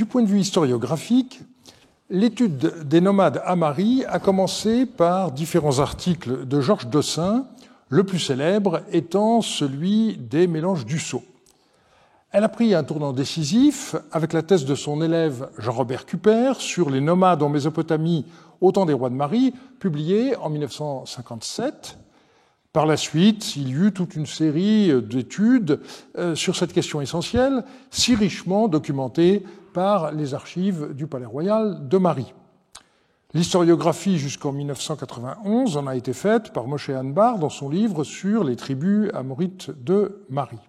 Du point de vue historiographique, l'étude des nomades Amari a commencé par différents articles de Georges Dossin, le plus célèbre étant celui des mélanges Dussault. Elle a pris un tournant décisif avec la thèse de son élève Jean-Robert Cuper sur les nomades en Mésopotamie au temps des rois de Marie, publiée en 1957. Par la suite, il y eut toute une série d'études sur cette question essentielle, si richement documentée par les archives du Palais Royal de Marie. L'historiographie jusqu'en 1991 en a été faite par Moshe Anbar dans son livre sur les tribus amorites de Marie.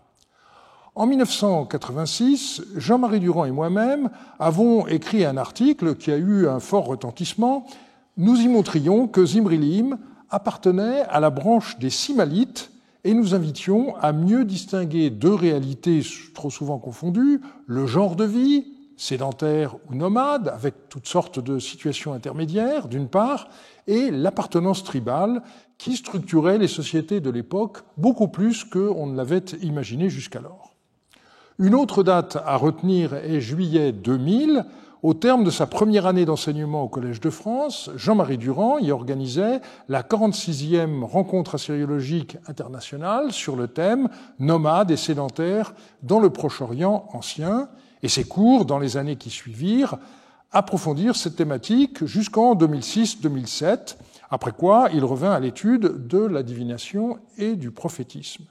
En 1986, Jean-Marie Durand et moi-même avons écrit un article qui a eu un fort retentissement. Nous y montrions que Zimrilim appartenait à la branche des Simalites et nous invitions à mieux distinguer deux réalités trop souvent confondues, le genre de vie, sédentaire ou nomade, avec toutes sortes de situations intermédiaires, d'une part, et l'appartenance tribale qui structurait les sociétés de l'époque beaucoup plus qu'on ne l'avait imaginé jusqu'alors. Une autre date à retenir est juillet 2000. Au terme de sa première année d'enseignement au Collège de France, Jean-Marie Durand y organisait la 46e rencontre assyriologique internationale sur le thème « Nomades et sédentaires dans le Proche-Orient ancien », et ses cours, dans les années qui suivirent, approfondirent cette thématique jusqu'en 2006-2007, après quoi il revint à l'étude de la divination et du prophétisme.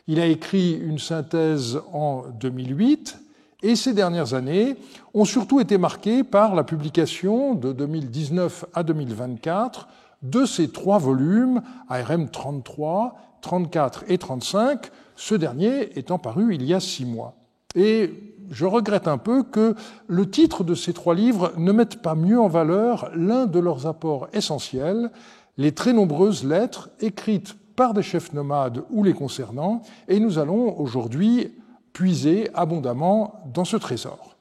Il a écrit une synthèse en 2008, et ces dernières années ont surtout été marquées par la publication de 2019 à 2024 de ces 3 volumes, ARM 33, 34 et 35, ce dernier étant paru il y a 6 mois. Et je regrette un peu que le titre de ces 3 livres ne mette pas mieux en valeur l'un de leurs apports essentiels, les très nombreuses lettres écrites par des chefs nomades ou les concernant, et nous allons aujourd'hui puiser abondamment dans ce trésor.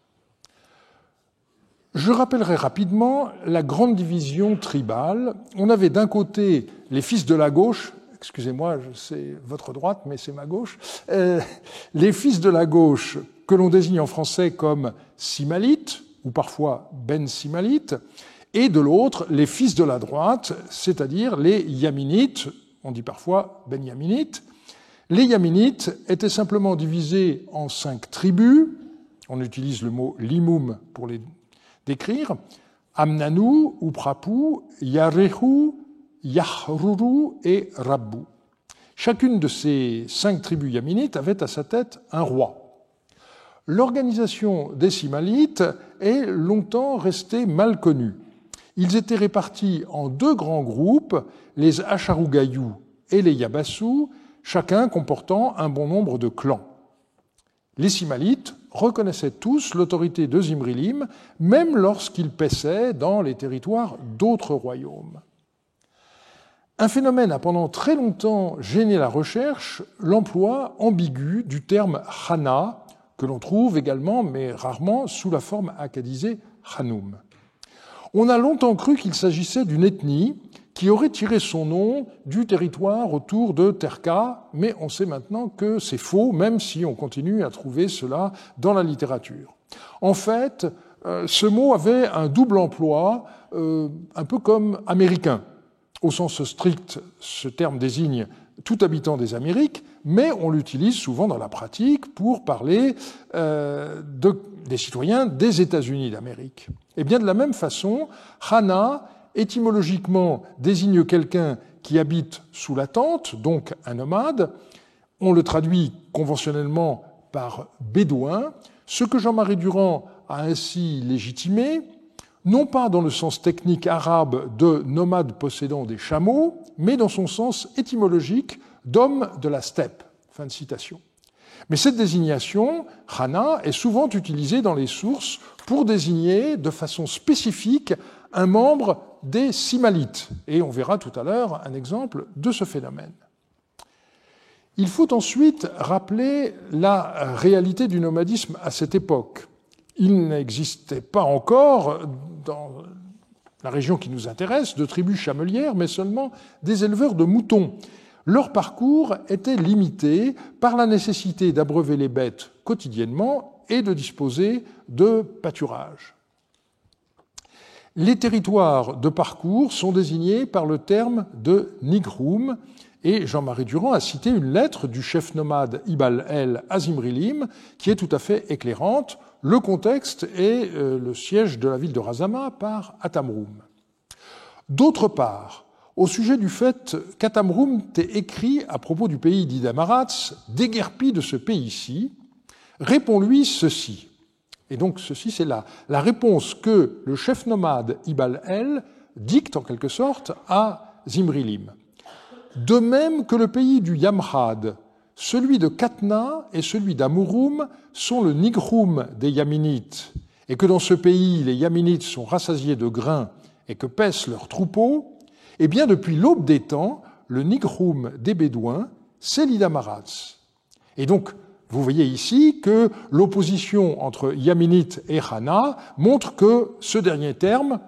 Je rappellerai rapidement la grande division tribale. On avait d'un côté les fils de la gauche, excusez-moi, c'est votre droite, mais c'est ma gauche, les fils de la gauche que l'on désigne en français comme Simalites, ou parfois Ben Simalites, et de l'autre, les fils de la droite, c'est-à-dire les Yaminites, on dit parfois Ben Yaminites. Les Yaminites étaient simplement divisés en 5 tribus, on utilise le mot Limum pour les décrire, Amnanou, Uprapou, Yarehu, Yahruru et Rabbou. Chacune de ces 5 tribus yaminites avait à sa tête un roi. L'organisation des Simalites est longtemps restée mal connue. Ils étaient répartis en 2 grands groupes, les Acharugayou et les Yabassou, chacun comportant un bon nombre de clans. Les Simalites reconnaissaient tous l'autorité de Zimrilim, même lorsqu'ils paissaient dans les territoires d'autres royaumes. Un phénomène a pendant très longtemps gêné la recherche, l'emploi ambigu du terme Khana, que l'on trouve également, mais rarement, sous la forme akkadisée Khanoum. On a longtemps cru qu'il s'agissait d'une ethnie qui aurait tiré son nom du territoire autour de Terka, mais on sait maintenant que c'est faux, même si on continue à trouver cela dans la littérature. En fait, ce mot avait un double emploi, un peu comme américain. Au sens strict, ce terme désigne tout habitant des Amériques, mais on l'utilise souvent dans la pratique pour parler des citoyens des États-Unis d'Amérique. Et bien de la même façon, Khana, étymologiquement, désigne quelqu'un qui habite sous la tente, donc un nomade. On le traduit conventionnellement par bédouin, ce que Jean-Marie Durand a ainsi légitimé, non pas dans le sens technique arabe de nomade possédant des chameaux, mais dans son sens étymologique d'homme de la steppe. Fin de citation. Mais cette désignation, Khana, est souvent utilisée dans les sources pour désigner de façon spécifique un membre des Simalites. Et on verra tout à l'heure un exemple de ce phénomène. Il faut ensuite rappeler la réalité du nomadisme à cette époque. Il n'existait pas encore, dans la région qui nous intéresse, de tribus chamelières, mais seulement des éleveurs de moutons. Leur parcours était limité par la nécessité d'abreuver les bêtes quotidiennement et de disposer de pâturages. Les territoires de parcours sont désignés par le terme de Nigrum, et Jean-Marie Durand a cité une lettre du chef nomade Ibal El à Zimrilim qui est tout à fait éclairante. Le contexte est le siège de la ville de Razama par Atamrum. D'autre part, au sujet du fait qu'Atamrum t'ait écrit à propos du pays d'Idamarats, déguerpi de ce pays-ci, réponds-lui ceci. Et donc ceci, c'est la réponse que le chef nomade Ibal El dicte en quelque sorte à Zimrilim. De même que le pays du Yamhad, celui de Katna et celui d'Amurum sont le Nigrum des Yaminites, et que dans ce pays, les Yaminites sont rassasiés de grains et que paissent leurs troupeaux, eh bien, depuis l'aube des temps, le Nigrum des Bédouins, c'est l'Idamarats. Et donc, vous voyez ici que l'opposition entre Yaminite et Hana montre que ce dernier terme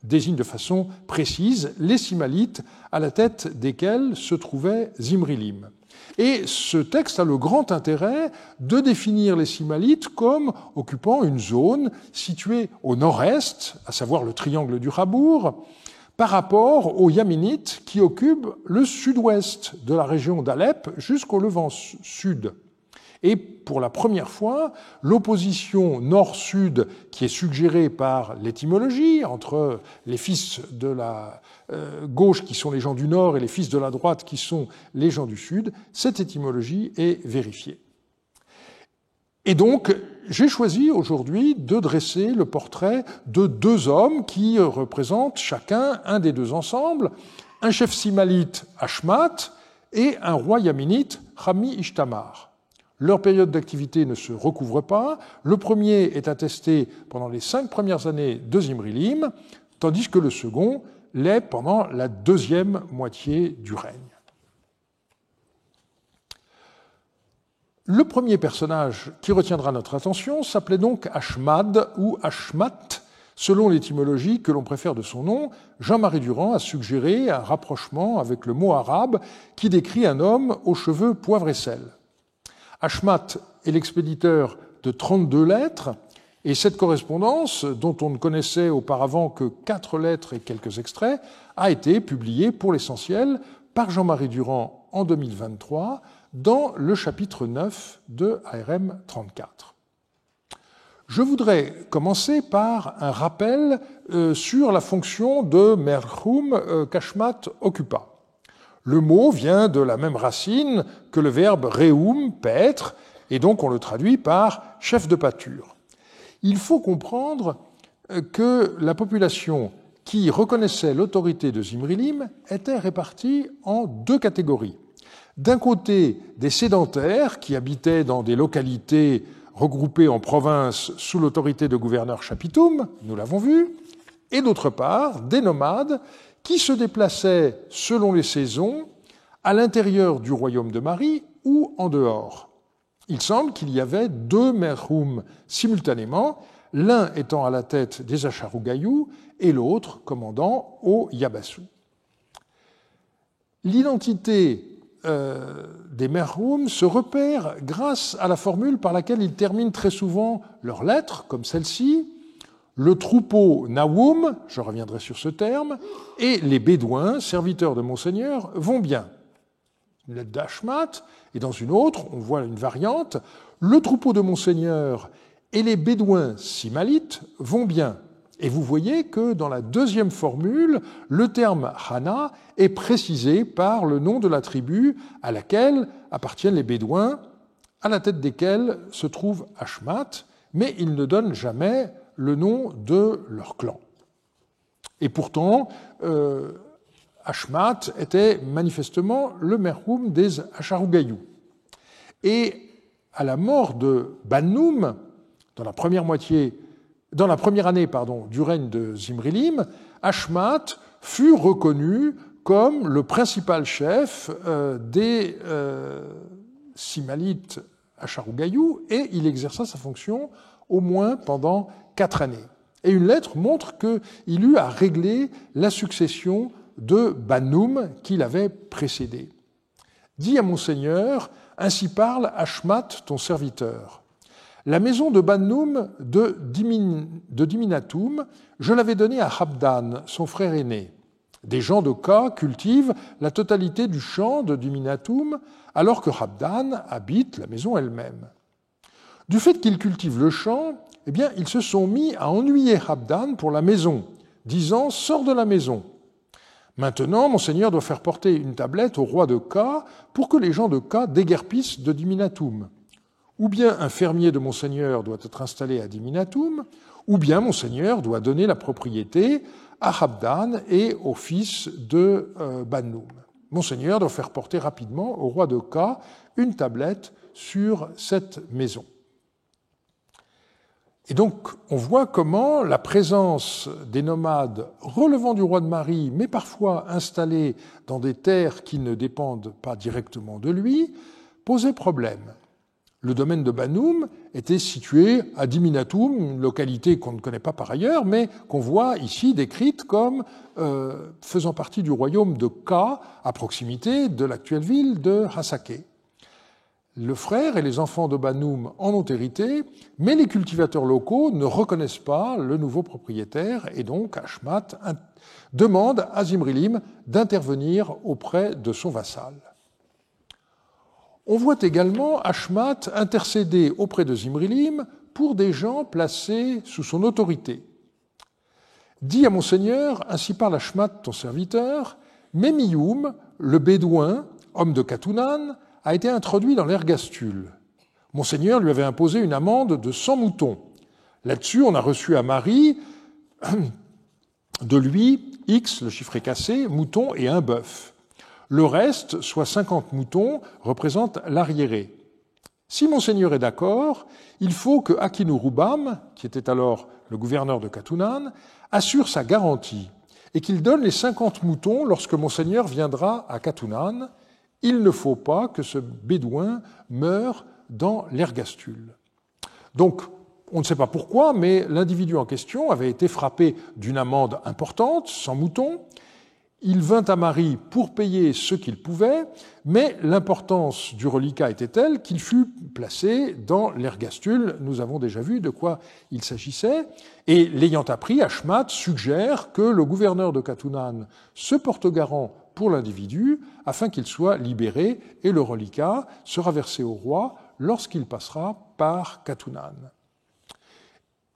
désigne de façon précise les Simalites à la tête desquels se trouvait Zimrilim. Et ce texte a le grand intérêt de définir les Simalites comme occupant une zone située au nord-est, à savoir le triangle du Rabour, par rapport aux Yaminites qui occupent le sud-ouest de la région d'Alep jusqu'au Levant sud. Et pour la première fois, l'opposition nord-sud qui est suggérée par l'étymologie entre les fils de la gauche qui sont les gens du nord et les fils de la droite qui sont les gens du sud, cette étymologie est vérifiée. Et donc, j'ai choisi aujourd'hui de dresser le portrait de deux hommes qui représentent chacun un des deux ensembles, un chef simalite, Ashmat, et un roi yaminite, Rami Ishtamar. Leur période d'activité ne se recouvre pas. Le premier est attesté pendant les 5 premières années de Zimrilim, tandis que le second l'est pendant la deuxième moitié du règne. Le premier personnage qui retiendra notre attention s'appelait donc Ashmad ou Ashmat, selon l'étymologie que l'on préfère de son nom. Jean-Marie Durand a suggéré un rapprochement avec le mot arabe qui décrit un homme aux cheveux poivre et sel. Ashmat est l'expéditeur de 32 lettres, et cette correspondance, dont on ne connaissait auparavant que 4 lettres et quelques extraits, a été publiée pour l'essentiel par Jean-Marie Durand en 2023 dans le chapitre 9 de ARM 34. Je voudrais commencer par un rappel sur la fonction de merhum qu'Ashmat occupa. Le mot vient de la même racine que le verbe reum, paître, et donc on le traduit par chef de pâture. Il faut comprendre que la population qui reconnaissait l'autorité de Zimrilim était répartie en 2 catégories. D'un côté, des sédentaires qui habitaient dans des localités regroupées en provinces sous l'autorité de gouverneurs chapitoum, nous l'avons vu, et d'autre part, des nomades qui se déplaçaient selon les saisons à l'intérieur du royaume de Mari ou en dehors. Il semble qu'il y avait 2 merhum simultanément, l'un étant à la tête des Acharugayou et l'autre commandant au Yabassou. L'identité des merhum se repère grâce à la formule par laquelle ils terminent très souvent leurs lettres, comme celle-ci. Le troupeau Naoum, je reviendrai sur ce terme, et les Bédouins, serviteurs de Monseigneur, vont bien. Une lettre d'Ashmat, et dans une autre, on voit une variante, le troupeau de Monseigneur et les Bédouins simalites vont bien. Et vous voyez que dans la deuxième formule, le terme Hana est précisé par le nom de la tribu à laquelle appartiennent les Bédouins, à la tête desquels se trouve Ashmat, mais il ne donne jamais le nom de leur clan. Et pourtant, Ashmat était manifestement le merhum des Acharugayou. Et à la mort de Bannoum, dans la première année du règne de Zimrilim, Ashmat fut reconnu comme le principal chef des Simalites Acharugayou, et il exerça sa fonction au moins pendant 4 années. Et une lettre montre qu'il eut à régler la succession de Bannoum qui l'avait précédé. Dis à Monseigneur, ainsi parle Ashmat, ton serviteur. La maison de Bannum de Diminatum, je l'avais donnée à Habdan, son frère aîné. Des gens de Ka cultivent la totalité du champ de Diminatum, alors que Habdan habite la maison elle-même. Du fait qu'ils cultivent le champ, eh bien, ils se sont mis à ennuyer Habdan pour la maison, disant « Sors de la maison ». Maintenant, Monseigneur doit faire porter une tablette au roi de Ka pour que les gens de Ka déguerpissent de Diminatum. Ou bien un fermier de Monseigneur doit être installé à Diminatum, ou bien Monseigneur doit donner la propriété à Habdan et au fils de Bannum. Monseigneur doit faire porter rapidement au roi de Ka une tablette sur cette maison. Et donc, on voit comment la présence des nomades relevant du roi de Mari, mais parfois installés dans des terres qui ne dépendent pas directement de lui, posait problème. Le domaine de Bannum était situé à Diminatum, une localité qu'on ne connaît pas par ailleurs, mais qu'on voit ici décrite comme faisant partie du royaume de Ka, à proximité de l'actuelle ville de Hasake. Le frère et les enfants de Bannum en ont hérité, mais les cultivateurs locaux ne reconnaissent pas le nouveau propriétaire, et donc Ashmat demande à Zimrilim d'intervenir auprès de son vassal. On voit également Ashmat intercéder auprès de Zimrilim pour des gens placés sous son autorité. Dis à mon seigneur, ainsi parle Ashmat, ton serviteur, Memioum, le bédouin, homme de Katunan, a été introduit dans l'ergastule. Monseigneur lui avait imposé une amende de 100 moutons. Là-dessus, on a reçu à Marie de lui X, le chiffre est cassé, moutons et un bœuf. Le reste, soit 50 moutons, représente l'arriéré. Si Monseigneur est d'accord, il faut que Akinurubam, qui était alors le gouverneur de Katunan, assure sa garantie et qu'il donne les 50 moutons lorsque Monseigneur viendra à Katunan. Il ne faut pas que ce bédouin meure dans l'ergastule. Donc, on ne sait pas pourquoi, mais l'individu en question avait été frappé d'une amende importante, 100 moutons. Il vint à Marie pour payer ce qu'il pouvait, mais l'importance du reliquat était telle qu'il fut placé dans l'ergastule. Nous avons déjà vu de quoi il s'agissait. Et l'ayant appris, Ashmat suggère que le gouverneur de Katunan se porte garant pour l'individu afin qu'il soit libéré, et le reliquat sera versé au roi lorsqu'il passera par Katunan.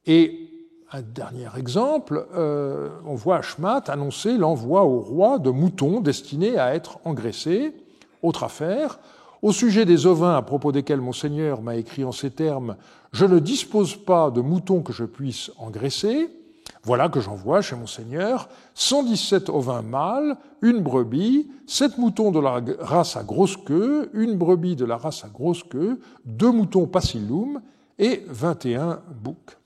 Et un dernier exemple, on voit Ashmat annoncer l'envoi au roi de moutons destinés à être engraissés. Autre affaire, au sujet des ovins à propos desquels Monseigneur m'a écrit en ces termes « Je ne dispose pas de moutons que je puisse engraisser », voilà que j'envoie chez Monseigneur 117 ovins mâles, une brebis, 7 moutons de la race à grosse queue, une brebis de la race à grosse queue, 2 moutons pasillum et 21 boucs.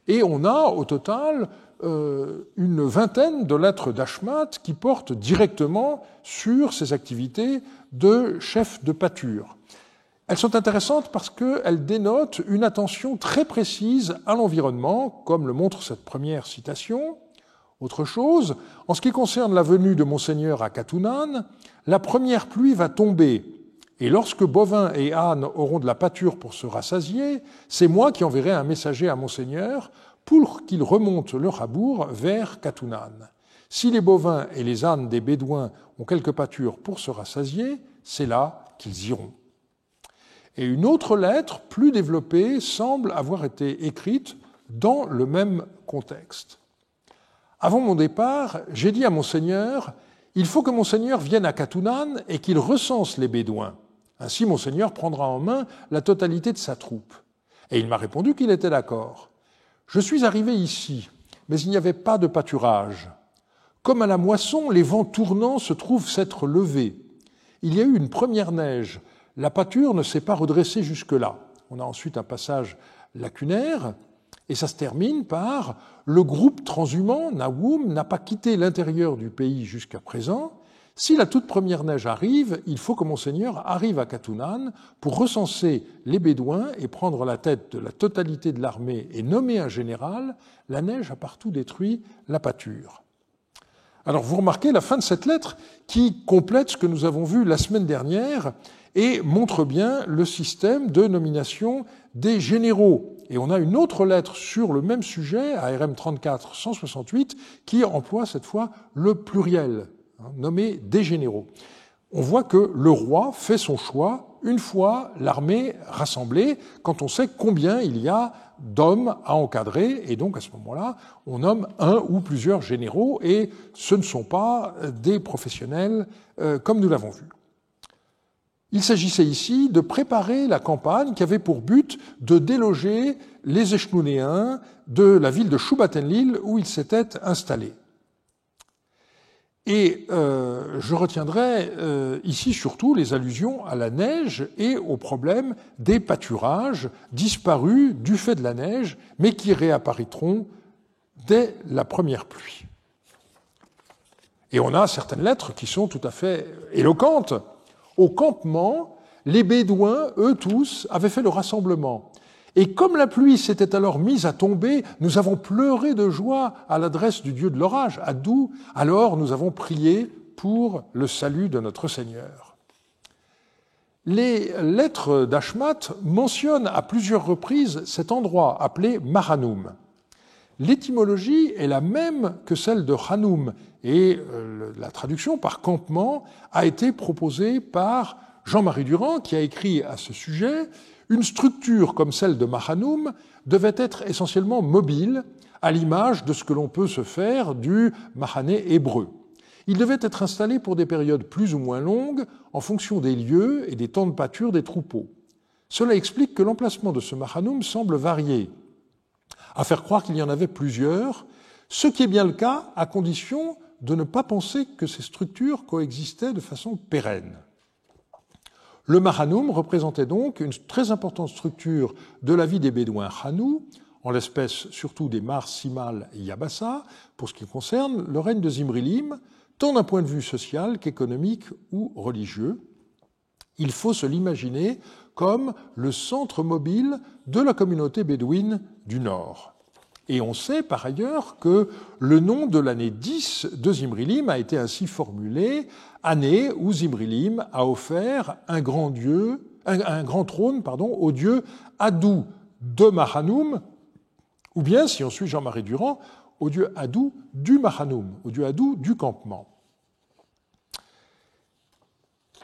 Et on a au total une vingtaine de lettres d'Ashmat qui portent directement sur ses activités de chef de pâture. Elles sont intéressantes parce qu'elles dénotent une attention très précise à l'environnement, comme le montre cette première citation. Autre chose, en ce qui concerne la venue de Monseigneur à Katunan, la première pluie va tomber, et lorsque bovins et ânes auront de la pâture pour se rassasier, c'est moi qui enverrai un messager à Monseigneur pour qu'il remonte le rabour vers Katunan. Si les bovins et les ânes des Bédouins ont quelque pâture pour se rassasier, c'est là qu'ils iront. Et une autre lettre, plus développée, semble avoir été écrite dans le même contexte. Avant mon départ, j'ai dit à Monseigneur, il faut que Monseigneur vienne à Katunan et qu'il recense les Bédouins. Ainsi, Monseigneur prendra en main la totalité de sa troupe. Et il m'a répondu qu'il était d'accord. Je suis arrivé ici, mais il n'y avait pas de pâturage. Comme à la moisson, les vents tournants se trouvent s'être levés. Il y a eu une première neige. La pâture ne s'est pas redressée jusque-là. On a ensuite un passage lacunaire, et ça se termine par « Le groupe transhumant, Naoum, n'a pas quitté l'intérieur du pays jusqu'à présent. Si la toute première neige arrive, il faut que Monseigneur arrive à Katunan pour recenser les Bédouins et prendre la tête de la totalité de l'armée et nommer un général. La neige a partout détruit la pâture. » Alors vous remarquez la fin de cette lettre qui complète ce que nous avons vu la semaine dernière et montre bien le système de nomination des généraux. Et on a une autre lettre sur le même sujet, ARM 34-168, qui emploie cette fois le pluriel, nommé des généraux. On voit que le roi fait son choix une fois l'armée rassemblée, quand on sait combien il y a d'hommes à encadrer, et donc à ce moment-là, on nomme un ou plusieurs généraux, et ce ne sont pas des professionnels comme nous l'avons vu. Il s'agissait ici de préparer la campagne qui avait pour but de déloger les Echnounéens de la ville de Shubat-Enlil où ils s'étaient installés. Et je retiendrai ici surtout les allusions à la neige et au problème des pâturages disparus du fait de la neige, mais qui réapparaîtront dès la première pluie. Et on a certaines lettres qui sont tout à fait éloquentes. Au campement, les Bédouins, eux tous, avaient fait le rassemblement. Et comme la pluie s'était alors mise à tomber, nous avons pleuré de joie à l'adresse du dieu de l'orage, Adou, alors nous avons prié pour le salut de notre Seigneur. Les lettres d'Ashmat mentionnent à plusieurs reprises cet endroit appelé Mahanoum. L'étymologie est la même que celle de Hanoum, et la traduction par campement a été proposée par Jean-Marie Durand, qui a écrit à ce sujet: une structure comme celle de Mahanoum devait être essentiellement mobile, à l'image de ce que l'on peut se faire du Mahané hébreu. Il devait être installé pour des périodes plus ou moins longues, en fonction des lieux et des temps de pâture des troupeaux. Cela explique que l'emplacement de ce Mahanoum semble varier, à faire croire qu'il y en avait plusieurs, ce qui est bien le cas à condition de ne pas penser que ces structures coexistaient de façon pérenne. Le Mahanoum représentait donc une très importante structure de la vie des Bédouins Hanou, en l'espèce surtout des Mar, Simal et Yabassa, pour ce qui concerne le règne de Zimrilim, tant d'un point de vue social qu'économique ou religieux. Il faut se l'imaginer comme le centre mobile de la communauté bédouine du Nord. Et on sait par ailleurs que le nom de l'année 10 de Zimrilim a été ainsi formulé, année où Zimrilim a offert un grand trône au dieu Adou de Mahanoum, ou bien, si on suit Jean-Marie Durand, au dieu Adou du Mahanoum, au dieu Adou du campement.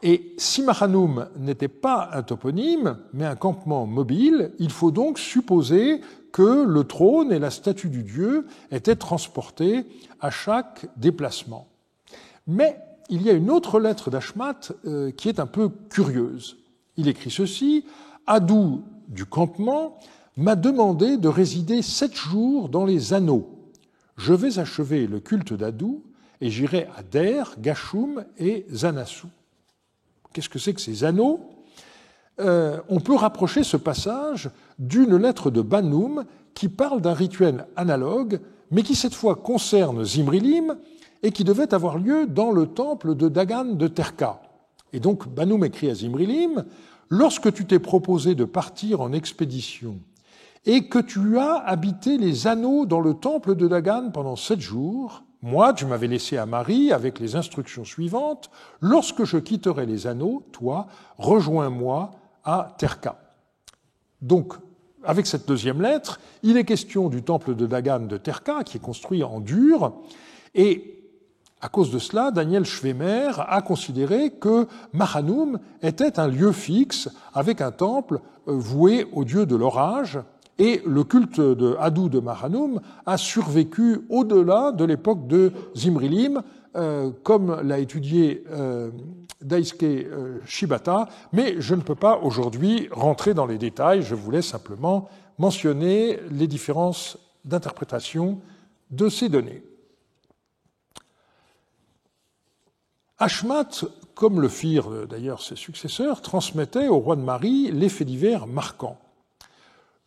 Et si Mahanoum n'était pas un toponyme, mais un campement mobile, il faut donc supposer que le trône et la statue du dieu étaient transportés à chaque déplacement. Mais il y a une autre lettre d'Ashmat qui est un peu curieuse. Il écrit ceci: « Adou du campement m'a demandé de résider 7 jours dans les anneaux. Je vais achever le culte d'Adou et j'irai à Der, Gashum et Zanassou. » Qu'est-ce que c'est que ces anneaux ? On peut rapprocher ce passage d'une lettre de Banoum qui parle d'un rituel analogue, mais qui cette fois concerne Zimrilim et qui devait avoir lieu dans le temple de Dagan de Terka. Et donc Banoum écrit à Zimrilim: « Lorsque tu t'es proposé de partir en expédition et que tu as habité les anneaux dans le temple de Dagan pendant 7 jours, moi, tu m'avais laissé à Marie avec les instructions suivantes: lorsque je quitterai les anneaux, toi, rejoins-moi à Terka. » Donc, avec cette deuxième lettre, il est question du temple de Dagan de Terka, qui est construit en dur, et à cause de cela, Daniel Schwemer a considéré que Mahanoum était un lieu fixe avec un temple voué au dieu de l'orage, et le culte de Adou de Mahanoum a survécu au-delà de l'époque de Zimrilim, comme l'a étudié Daisuke Shibata, mais je ne peux pas aujourd'hui rentrer dans les détails, je voulais simplement mentionner les différences d'interprétation de ces données. Ashmat, comme le firent d'ailleurs ses successeurs, transmettait au roi de Marie les faits divers marquants.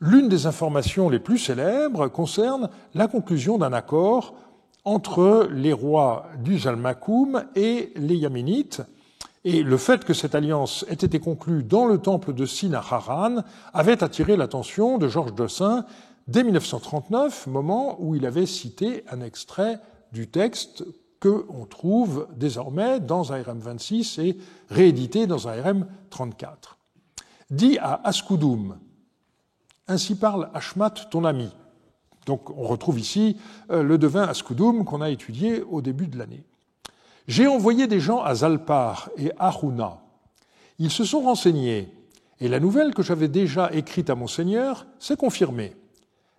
L'une des informations les plus célèbres concerne la conclusion d'un accord entre les rois du Zalmakoum et les Yaminites, et le fait que cette alliance ait été conclue dans le temple de Sin à Haran avait attiré l'attention de Georges Dossin dès 1939, moment où il avait cité un extrait du texte qu'on trouve désormais dans ARM 26 et réédité dans ARM 34. Dit à Askoudoum, ainsi parle Ashmat, ton ami. Donc on retrouve ici le devin Askoudoum qu'on a étudié au début de l'année. J'ai envoyé des gens à Zalpar et à Houna. Ils se sont renseignés, et la nouvelle que j'avais déjà écrite à mon seigneur s'est confirmée.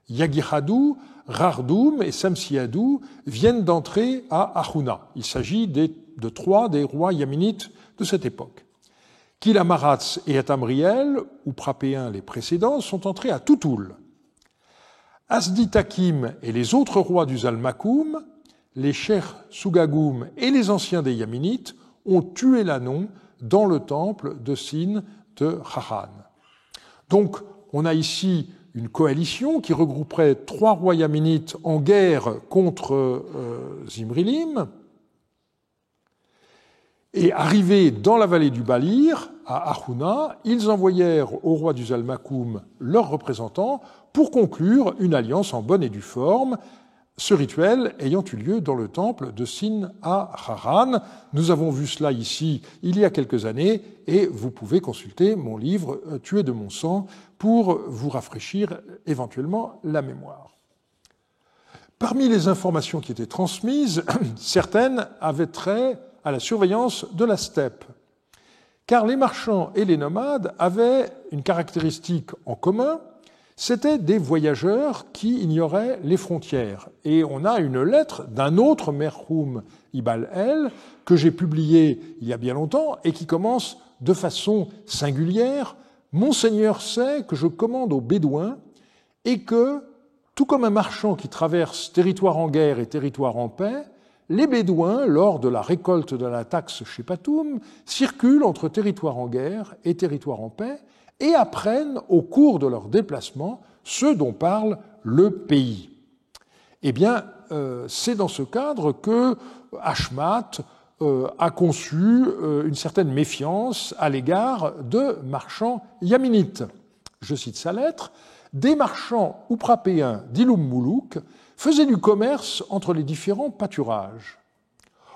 Yagihadou, Rardoum et Samsiadou viennent d'entrer à Ahouna. Il s'agit de 3 des rois yaminites de cette époque. Kilamaratz et Atamriel, ou Prapéens les précédents, sont entrés à Toutoul. Asditakim et les autres rois du Zalmakoum, les cheikhs Sougagoum et les anciens des Yaminites ont tué l'Anon dans le temple de Sin de Haran. Donc, on a ici une coalition qui regrouperait 3 rois yaminites en guerre contre Zimrilim. Et arrivés dans la vallée du Balir, à Ahouna, ils envoyèrent au roi du Zalmakoum leurs représentants pour conclure une alliance en bonne et due forme, ce rituel ayant eu lieu dans le temple de Sin à Haran. Nous avons vu cela ici il y a quelques années et vous pouvez consulter mon livre « Tuer de mon sang » pour vous rafraîchir éventuellement la mémoire. Parmi les informations qui étaient transmises, certaines avaient trait à la surveillance de la steppe, car les marchands et les nomades avaient une caractéristique en commun, c'étaient des voyageurs qui ignoraient les frontières. Et on a une lettre d'un autre Merhoum Ibn El que j'ai publié il y a bien longtemps et qui commence de façon singulière. Monseigneur sait que je commande aux Bédouins et que, tout comme un marchand qui traverse territoire en guerre et territoire en paix, les Bédouins, lors de la récolte de la taxe chez Patoum, circulent entre territoire en guerre et territoire en paix et apprennent au cours de leur déplacement ce dont parle le pays. Eh bien, c'est dans ce cadre que Ashmat a conçu une certaine méfiance à l'égard de marchands yaminites. Je cite sa lettre. « Des marchands ouprapéens d'Ilum Moulouk faisaient du commerce entre les différents pâturages.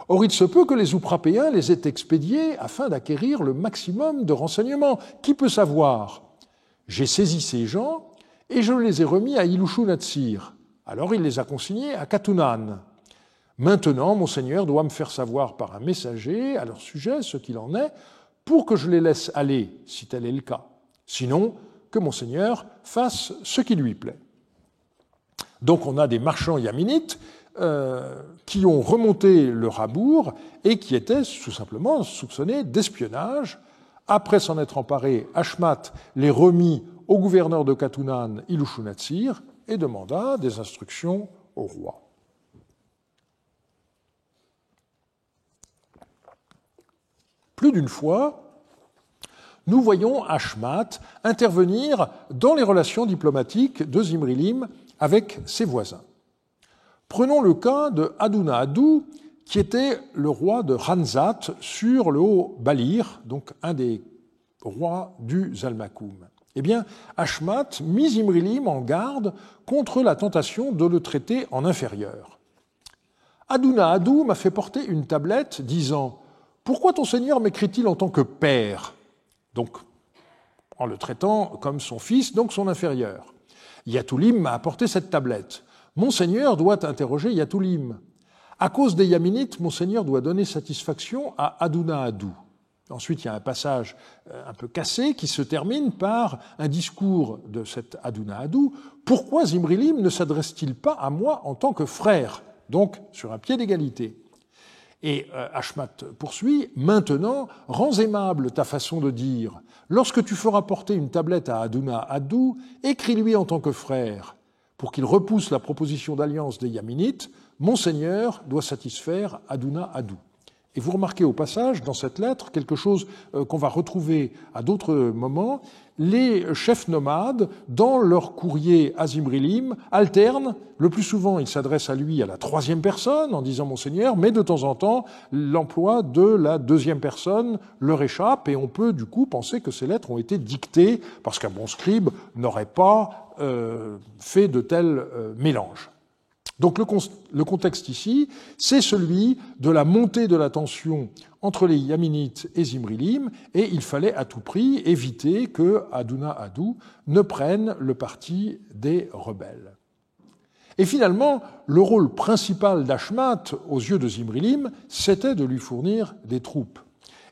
Or, il se peut que les ouprapéens les aient expédiés afin d'acquérir le maximum de renseignements. Qui peut savoir? J'ai saisi ces gens et je les ai remis à Ilushu Natsir. Alors il les a consignés à Katunan. Maintenant, monseigneur doit me faire savoir par un messager à leur sujet ce qu'il en est pour que je les laisse aller, si tel est le cas. Sinon, que monseigneur fasse ce qui lui plaît. » Donc on a des marchands yaminites qui ont remonté le Rabour et qui étaient tout simplement soupçonnés d'espionnage. Après s'en être emparé, Ashmat les remit au gouverneur de Katunan, Ilushu Natsir, et demanda des instructions au roi. Plus d'une fois, nous voyons Ashmat intervenir dans les relations diplomatiques de Zimrilim avec ses voisins. Prenons le cas de Aduna Adou, qui était le roi de Ranzat sur le haut Balir, donc un des rois du Zalmakoum. Eh bien, Ashmat mit Zimrilim en garde contre la tentation de le traiter en inférieur. Aduna Adou m'a fait porter une tablette disant « Pourquoi ton seigneur m'écrit-il en tant que père ?» Donc, en le traitant comme son fils, donc son inférieur. Yatoulim m'a apporté cette tablette. Monseigneur doit interroger Yatoulim. À cause des Yaminites, Monseigneur doit donner satisfaction à Aduna Adou. Ensuite, il y a un passage un peu cassé qui se termine par un discours de cet Aduna Adou. Pourquoi Zimrilim ne s'adresse-t-il pas à moi en tant que frère, donc sur un pied d'égalité? Et Ashmat poursuit, maintenant, rends aimable ta façon de dire. Lorsque tu feras porter une tablette à Aduna Adou, écris-lui en tant que frère. Pour qu'il repousse la proposition d'alliance des Yaminites, Monseigneur doit satisfaire Aduna Adou. Et vous remarquez au passage, dans cette lettre, quelque chose qu'on va retrouver à d'autres moments, les chefs nomades, dans leur courrier à Zimrilim, alternent. Le plus souvent, ils s'adressent à lui à la troisième personne, en disant « Monseigneur », mais de temps en temps, l'emploi de la deuxième personne leur échappe, et on peut du coup penser que ces lettres ont été dictées, parce qu'un bon scribe n'aurait pas fait de tels mélanges. Donc le contexte ici, c'est celui de la montée de la tension entre les Yaminites et Zimrilim, et il fallait à tout prix éviter que Aduna Adu ne prenne le parti des rebelles. Et finalement, le rôle principal d'Ashmat, aux yeux de Zimrilim, c'était de lui fournir des troupes.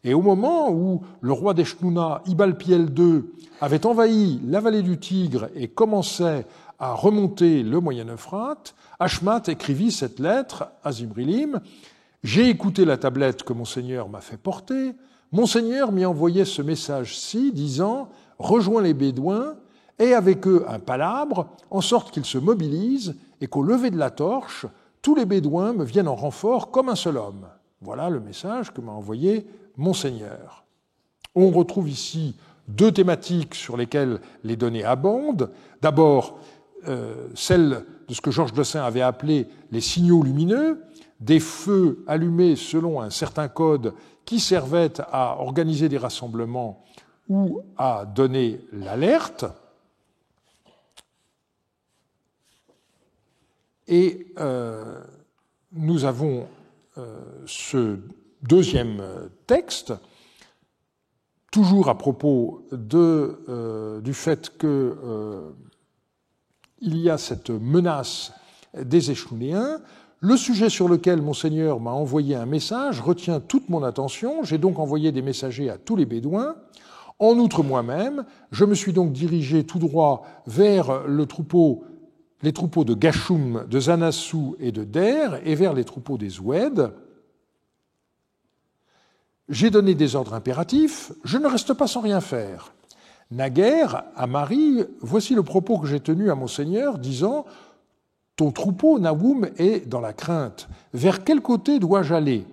Et au moment où le roi d'Eshnouna, Ibalpiel II, avait envahi la vallée du Tigre et commençait à remonter le Moyen-Euphrate, Ashmat écrivit cette lettre à Zimrilim. « J'ai écouté la tablette que mon Seigneur m'a fait porter. Mon Seigneur m'y envoyait ce message-ci, disant « Rejoins les Bédouins, aie avec eux un palabre, en sorte qu'ils se mobilisent, et qu'au lever de la torche, tous les Bédouins me viennent en renfort comme un seul homme. » Voilà le message que m'a envoyé mon Seigneur. On retrouve ici deux thématiques sur lesquelles les données abondent. D'abord, celle de ce que Georges Dossin avait appelé les signaux lumineux, des feux allumés selon un certain code qui servaient à organiser des rassemblements ou à donner l'alerte. Et nous avons ce deuxième texte, toujours à propos du fait que il y a cette menace des Échounéens. Le sujet sur lequel mon Seigneur m'a envoyé un message retient toute mon attention. J'ai donc envoyé des messagers à tous les Bédouins. En outre, moi-même, je me suis donc dirigé tout droit vers les troupeaux de Gachoum, de Zanassou et de Der, et vers les troupeaux des Oued. J'ai donné des ordres impératifs. Je ne reste pas sans rien faire. Naguère, à Marie, voici le propos que j'ai tenu à mon Seigneur, disant « Ton troupeau, Naoum, est dans la crainte. Vers quel côté dois-je aller ?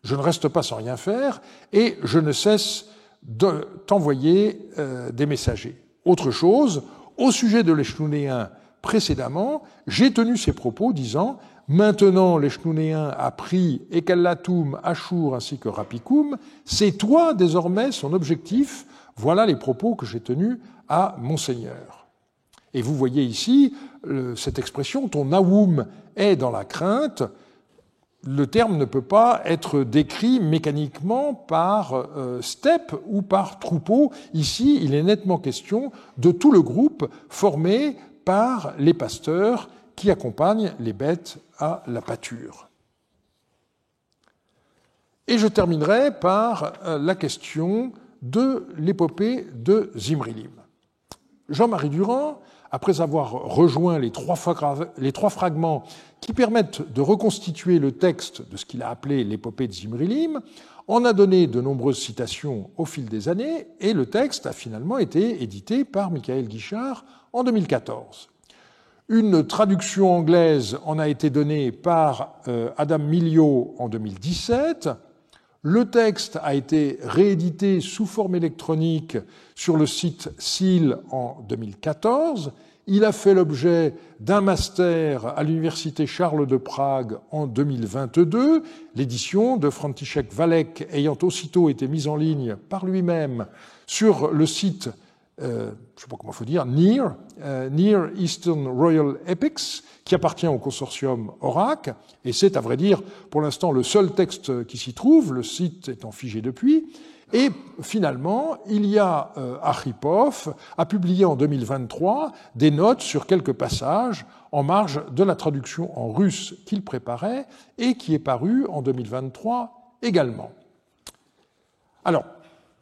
Je ne reste pas sans rien faire, et je ne cesse de t'envoyer des messagers. » Autre chose, au sujet de l'Échounéen précédemment, j'ai tenu ces propos, disant « Maintenant l'Échounéen a pris Ekallatoum, Achour ainsi que Rapikoum, c'est toi désormais son objectif. Voilà les propos que j'ai tenus à mon Seigneur. » Et vous voyez ici cette expression « ton Naoum est dans la crainte ». Le terme ne peut pas être décrit mécaniquement par steppe ou par troupeau. Ici, il est nettement question de tout le groupe formé par les pasteurs qui accompagnent les bêtes à la pâture. Et je terminerai par la question de l'épopée de Zimrilim. Jean-Marie Durand, après avoir rejoint les trois fragments qui permettent de reconstituer le texte de ce qu'il a appelé l'épopée de Zimrilim, en a donné de nombreuses citations au fil des années, et le texte a finalement été édité par Michael Guichard en 2014. Une traduction anglaise en a été donnée par Adam Miliot en 2017. Le texte a été réédité sous forme électronique sur le site SEAL en 2014. Il a fait l'objet d'un master à l'Université Charles de Prague en 2022, l'édition de František Valek ayant aussitôt été mise en ligne par lui-même sur le site, je ne sais pas comment il faut dire, Near Eastern Royal Epics, qui appartient au consortium Orac, et c'est, à vrai dire, pour l'instant, le seul texte qui s'y trouve, le site étant figé depuis. Et finalement, il y a Arkhipov a publié en 2023 des notes sur quelques passages en marge de la traduction en russe qu'il préparait et qui est parue en 2023 également. Alors,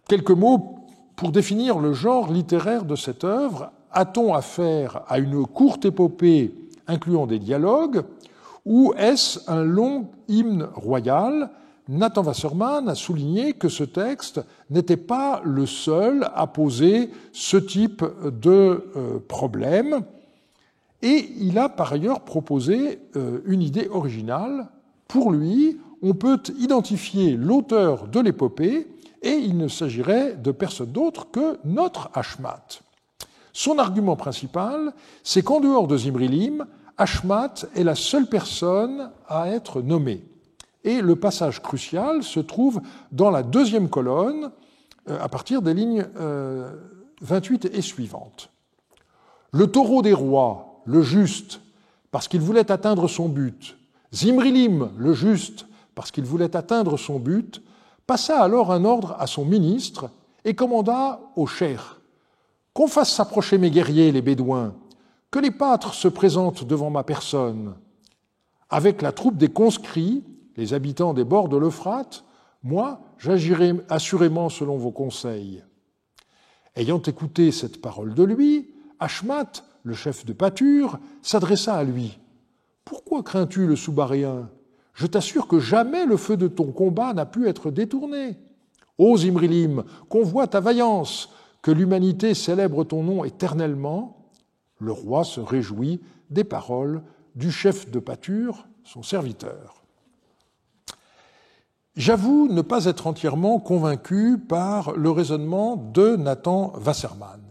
quelques mots pour définir le genre littéraire de cette œuvre. A-t-on affaire à une courte épopée incluant des dialogues, ou est-ce un long hymne royal ? Nathan Wasserman a souligné que ce texte n'était pas le seul à poser ce type de problème, et il a par ailleurs proposé une idée originale. Pour lui, on peut identifier l'auteur de l'épopée, et il ne s'agirait de personne d'autre que notre Ashmat. Son argument principal, c'est qu'en dehors de Zimrilim, Ashmat est la seule personne à être nommée. Et le passage crucial se trouve dans la deuxième colonne, à partir des lignes 28 et suivantes. Le taureau des rois, le juste, parce qu'il voulait atteindre son but. Zimrilim, le juste, parce qu'il voulait atteindre son but, passa alors un ordre à son ministre et commanda au cheikh qu'on fasse s'approcher mes guerriers, les Bédouins, que les pâtres se présentent devant ma personne. Avec la troupe des conscrits, les habitants des bords de l'Euphrate, moi, j'agirai assurément selon vos conseils. Ayant écouté cette parole de lui, Ashmat, le chef de pâture, s'adressa à lui. « Pourquoi crains-tu le Soubaréen ? Je t'assure que jamais le feu de ton combat n'a pu être détourné. Ô Zimrilim, qu'on voit ta vaillance, que l'humanité célèbre ton nom éternellement. » Le roi se réjouit des paroles du chef de pâture, son serviteur. J'avoue ne pas être entièrement convaincu par le raisonnement de Nathan Wasserman.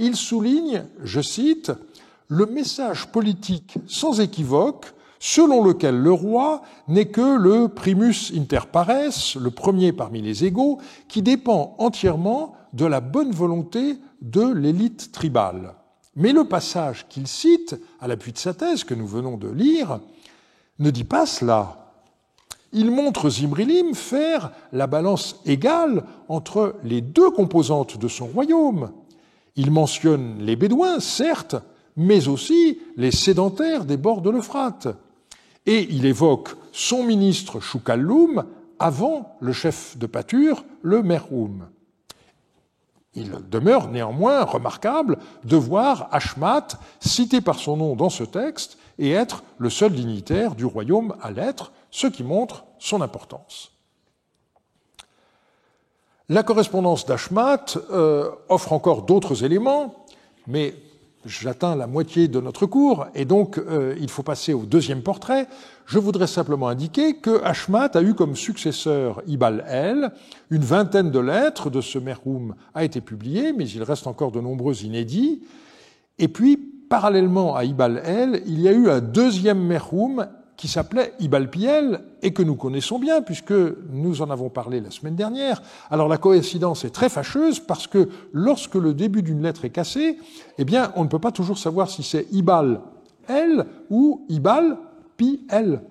Il souligne, je cite, « le message politique sans équivoque selon lequel le roi n'est que le primus inter pares, le premier parmi les égaux, qui dépend entièrement de la bonne volonté de l'élite tribale. » Mais le passage qu'il cite, à l'appui de sa thèse que nous venons de lire, ne dit pas cela. Il montre Zimrilim faire la balance égale entre les deux composantes de son royaume. Il mentionne les Bédouins, certes, mais aussi les sédentaires des bords de l'Euphrate. Et il évoque son ministre Choukalloum avant le chef de pâture, le Merhoum. Il demeure néanmoins remarquable de voir Ashmat cité par son nom dans ce texte et être le seul dignitaire du royaume à l'être, ce qui montre son importance. La correspondance d'Ashmat offre encore d'autres éléments, mais j'atteins la moitié de notre cours et donc il faut passer au deuxième portrait. Je voudrais simplement indiquer que Ashmat a eu comme successeur Ibal-El. Une vingtaine de lettres de ce Merhoum a été publiée, mais il reste encore de nombreux inédits. Et puis, parallèlement à Ibal-El, il y a eu un deuxième Merhoum qui s'appelait Ibal-Piel et que nous connaissons bien puisque nous en avons parlé la semaine dernière. Alors la coïncidence est très fâcheuse parce que lorsque le début d'une lettre est cassé, eh bien, on ne peut pas toujours savoir si c'est Ibal-El ou Ibal-Piel.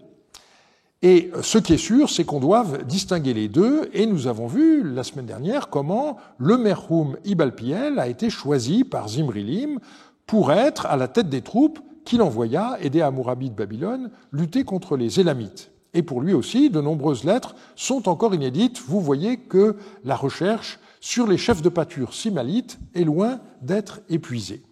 Et ce qui est sûr, c'est qu'on doit distinguer les deux, et nous avons vu la semaine dernière comment le Merhoum Ibal-Piel a été choisi par Zimrilim pour être à la tête des troupes qu'il envoya aider Hammurabi de Babylone lutter contre les Élamites. Et pour lui aussi, de nombreuses lettres sont encore inédites. Vous voyez que la recherche sur les chefs de pâture simalites est loin d'être épuisée.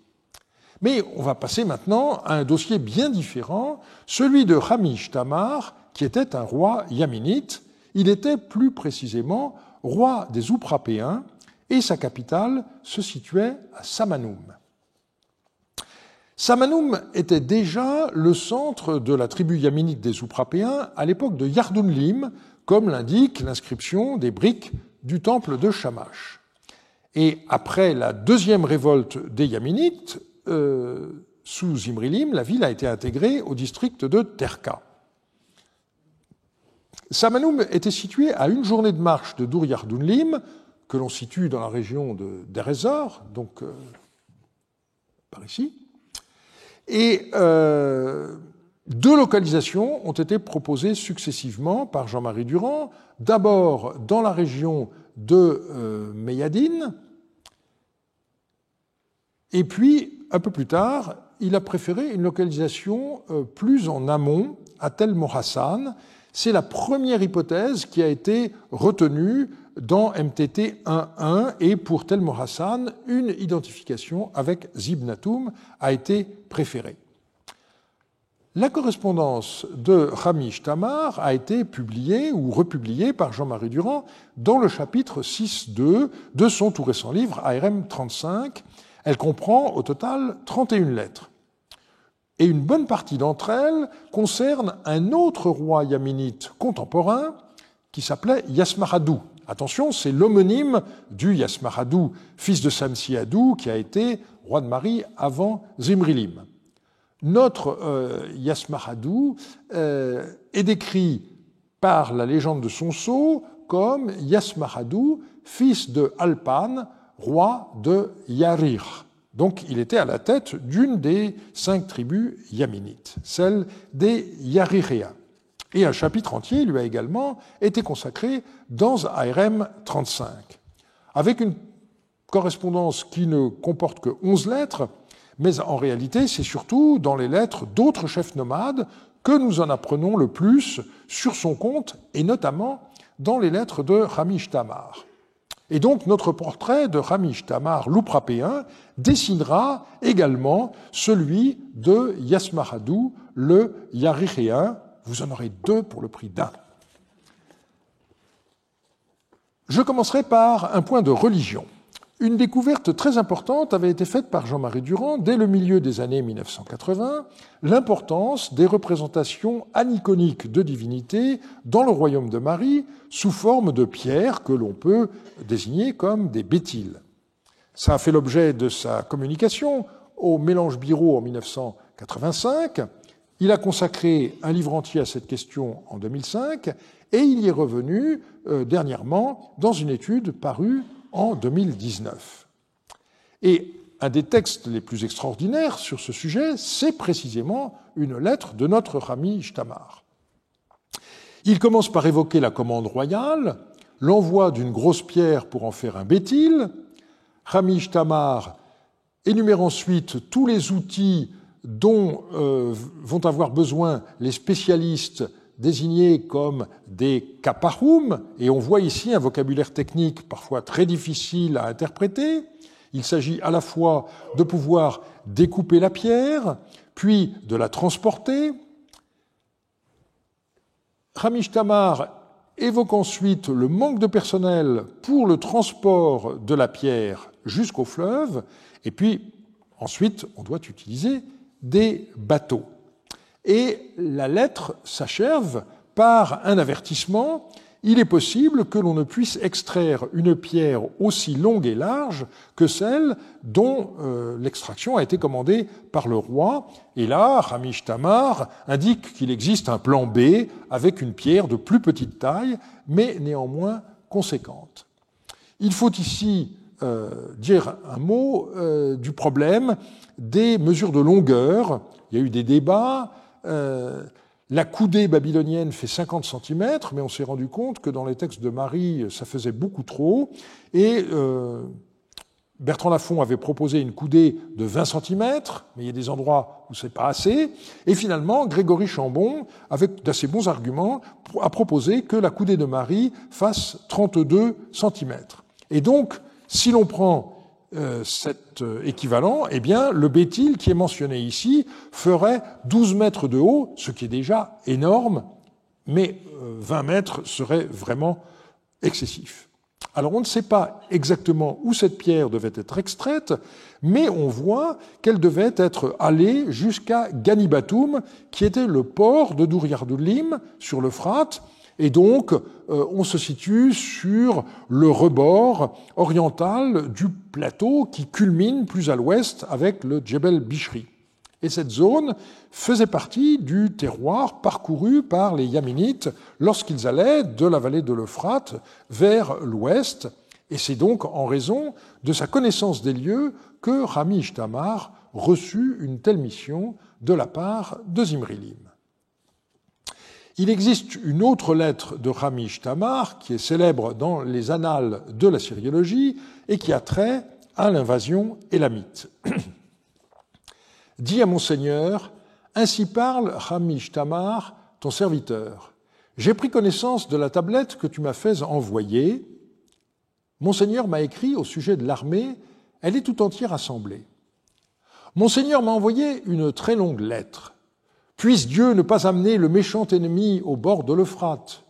Mais on va passer maintenant à un dossier bien différent, celui de Hamish Tamar, qui était un roi yaminite. Il était plus précisément roi des Ouphrapéens, et sa capitale se situait à Samanoum. Samanoum était déjà le centre de la tribu yaminite des Ouphrapéens à l'époque de Yardunlim, comme l'indique l'inscription des briques du temple de Shamash. Et après la deuxième révolte des Yaminites, sous Zimrilim, la ville a été intégrée au district de Terka. Samanoum était situé à une journée de marche de Dur-Yardunlim, que l'on situe dans la région de Deir ez-Zor, donc par ici. Et deux localisations ont été proposées successivement par Jean-Marie Durand, d'abord dans la région de Meyadine, et puis, un peu plus tard, il a préféré une localisation plus en amont, à Tel Morassan. C'est la première hypothèse qui a été retenue dans MTT 1.1, et pour Tel Morassan, une identification avec Zibnatoum a été préférée. La correspondance de Hamish Tamar a été publiée ou republiée par Jean-Marie Durand dans le chapitre 6.2 de son tout récent livre ARM 35. Elle comprend au total 31 lettres. Et une bonne partie d'entre elles concernent un autre roi yaminite contemporain qui s'appelait Yasmaradou. Attention, c'est l'homonyme du Yasmaradou, fils de Samsi-Adou, qui a été roi de Mari avant Zimrilim. Notre Yasmaradou est décrit par la légende de son sceau comme Yasmaradou, fils de Alpan, roi de Yarir. Donc il était à la tête d'une des 5 tribus yaminites, celle des Yariréens. Et un chapitre entier lui a également été consacré dans ARM 35, avec une correspondance qui ne comporte que 11 lettres, mais en réalité, c'est surtout dans les lettres d'autres chefs nomades que nous en apprenons le plus sur son compte, et notamment dans les lettres de Hamish Tamar. Et donc notre portrait de Hamish Tamar, l'Uprapéen, dessinera également celui de Yasmahadou, le Yariréen. Vous en aurez 2 pour le prix d'1. Je commencerai par un point de religion. Une découverte très importante avait été faite par Jean-Marie Durand dès le milieu des années 1980, l'importance des représentations aniconiques de divinités dans le royaume de Marie sous forme de pierres que l'on peut désigner comme des bétiles. Ça a fait l'objet de sa communication au Mélange Biro en 1985. Il a consacré un livre entier à cette question en 2005 et il y est revenu dernièrement dans une étude parue en 2019. Et un des textes les plus extraordinaires sur ce sujet, c'est précisément une lettre de notre Hamish Tamar. Il commence par évoquer la commande royale, l'envoi d'une grosse pierre pour en faire un bétile. Hamish Tamar énumère ensuite tous les outils dont vont avoir besoin les spécialistes désignés comme des kaparum, et on voit ici un vocabulaire technique parfois très difficile à interpréter. Il s'agit à la fois de pouvoir découper la pierre, puis de la transporter. Hamish Tamar évoque ensuite le manque de personnel pour le transport de la pierre jusqu'au fleuve, et puis ensuite on doit utiliser des bateaux. Et la lettre s'achève par un avertissement. Il est possible que l'on ne puisse extraire une pierre aussi longue et large que celle dont l'extraction a été commandée par le roi. Et là, Hamish Tamar indique qu'il existe un plan B avec une pierre de plus petite taille, mais néanmoins conséquente. Il faut ici dire un mot du problème des mesures de longueur. Il y a eu des débats. La coudée babylonienne fait 50 cm, mais on s'est rendu compte que dans les textes de Marie, ça faisait beaucoup trop. Et Bertrand Lafont avait proposé une coudée de 20 cm, mais il y a des endroits où c'est pas assez. Et finalement, Grégory Chambon, avec d'assez bons arguments, a proposé que la coudée de Marie fasse 32 cm. Et donc, si l'on prend cet équivalent, eh bien, le bétile qui est mentionné ici ferait 12 mètres de haut, ce qui est déjà énorme, mais 20 mètres serait vraiment excessif. Alors, on ne sait pas exactement où cette pierre devait être extraite, mais on voit qu'elle devait être allée jusqu'à Ganibatoum, qui était le port de Douriardoulim, sur l'Euphrate, et donc on se situe sur le rebord oriental du plateau qui culmine plus à l'ouest avec le Djebel Bishri. Et cette zone faisait partie du terroir parcouru par les Yaminites lorsqu'ils allaient de la vallée de l'Euphrate vers l'ouest. Et c'est donc en raison de sa connaissance des lieux que Hamish Tamar reçut une telle mission de la part de Zimrilim. Il existe une autre lettre de Hamish Tamar qui est célèbre dans les annales de la syriologie et qui a trait à l'invasion élamite. Dis à mon Seigneur, ainsi parle Hamish Tamar, ton serviteur. J'ai pris connaissance de la tablette que tu m'as fait envoyer. Mon Seigneur m'a écrit au sujet de l'armée, elle est tout entière assemblée. Mon Seigneur m'a envoyé une très longue lettre. Puisse Dieu ne pas amener le méchant ennemi au bord de l'Euphrate.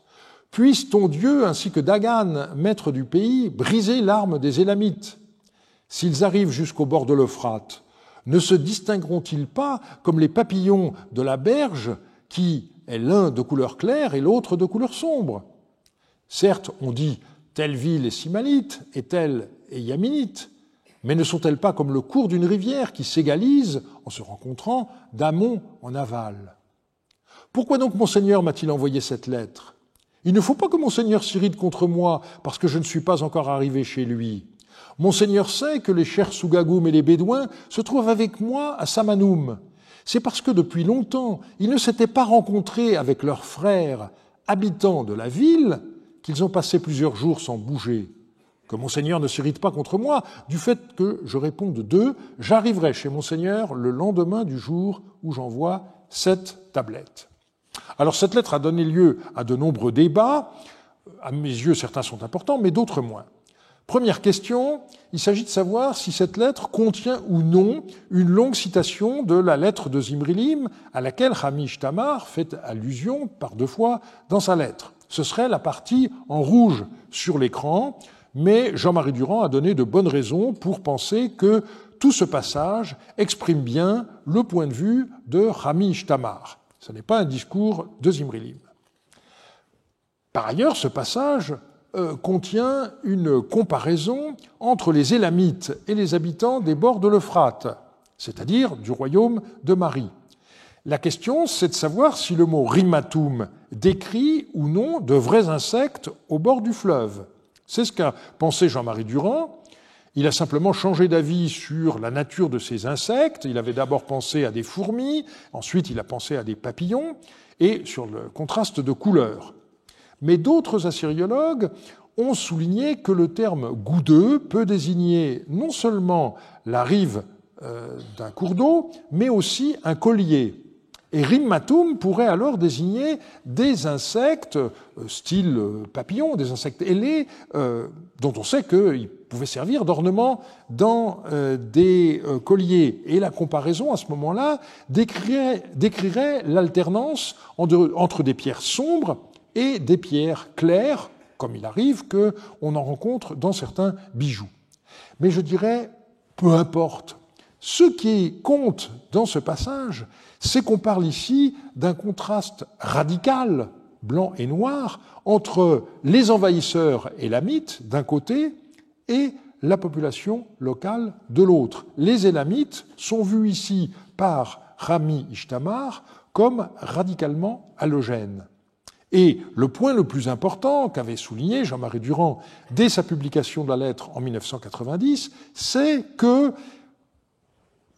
Puisse ton Dieu, ainsi que Dagan, maître du pays, briser l'arme des Élamites. S'ils arrivent jusqu'au bord de l'Euphrate, ne se distingueront-ils pas comme les papillons de la berge, qui est l'un de couleur claire et l'autre de couleur sombre? Certes, on dit telle ville est simalite et telle est yaminite, mais ne sont-elles pas comme le cours d'une rivière qui s'égalise en se rencontrant d'amont en aval? Pourquoi donc mon Seigneur m'a-t-il envoyé cette lettre? Il ne faut pas que mon Seigneur s'irrite contre moi parce que je ne suis pas encore arrivé chez lui. Monseigneur sait que les chers Sougagoum et les Bédouins se trouvent avec moi à Samanoum. C'est parce que depuis longtemps, ils ne s'étaient pas rencontrés avec leurs frères habitants de la ville qu'ils ont passé plusieurs jours sans bouger. Que Monseigneur ne s'irrite pas contre moi du fait que je réponde d'eux, j'arriverai chez Monseigneur le lendemain du jour où j'envoie cette tablette. Alors cette lettre a donné lieu à de nombreux débats. À mes yeux, certains sont importants, mais d'autres moins. Première question, il s'agit de savoir si cette lettre contient ou non une longue citation de la lettre de Zimrilim à laquelle Hamish Tamar fait allusion par 2 fois dans sa lettre. Ce serait la partie en rouge sur l'écran, mais Jean-Marie Durand a donné de bonnes raisons pour penser que tout ce passage exprime bien le point de vue de Hamish Tamar. Ce n'est pas un discours de Zimrilim. Par ailleurs, ce passage contient une comparaison entre les Élamites et les habitants des bords de l'Euphrate, c'est-à-dire du royaume de Marie. La question, c'est de savoir si le mot rimatum décrit ou non de vrais insectes au bord du fleuve. C'est ce qu'a pensé Jean-Marie Durand. Il a simplement changé d'avis sur la nature de ces insectes. Il avait d'abord pensé à des fourmis, ensuite il a pensé à des papillons, et sur le contraste de couleurs. Mais d'autres assyriologues ont souligné que le terme goudeux peut désigner non seulement la rive d'un cours d'eau, mais aussi un collier. Et rimmatum pourrait alors désigner des insectes style papillon, des insectes ailés, dont on sait qu'ils pouvaient servir d'ornement dans des colliers. Et la comparaison, à ce moment-là, décrirait l'alternance entre des pierres sombres et des pierres claires, comme il arrive qu'on en rencontre dans certains bijoux. Mais je dirais, peu importe. Ce qui compte dans ce passage, c'est qu'on parle ici d'un contraste radical, blanc et noir, entre les envahisseurs élamites d'un côté et la population locale de l'autre. Les élamites sont vus ici par Rami Ishtamar comme radicalement halogènes. Et le point le plus important qu'avait souligné Jean-Marie Durand dès sa publication de la lettre en 1990, c'est que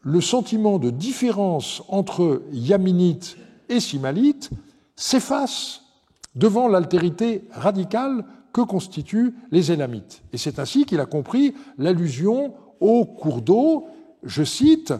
le sentiment de différence entre Yaminites et Simalites s'efface devant l'altérité radicale que constituent les Élamites. Et c'est ainsi qu'il a compris l'allusion au cours d'eau. Je cite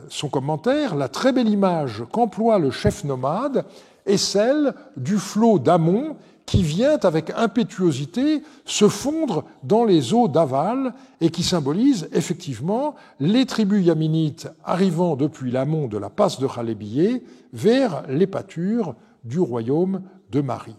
son commentaire, « La très belle image qu'emploie le chef nomade est celle du flot d'Amon qui vient avec impétuosité se fondre dans les eaux d'Aval et qui symbolise effectivement les tribus yaminites arrivant depuis l'amont de la passe de Khalébiyé vers les pâtures du royaume de Marie. »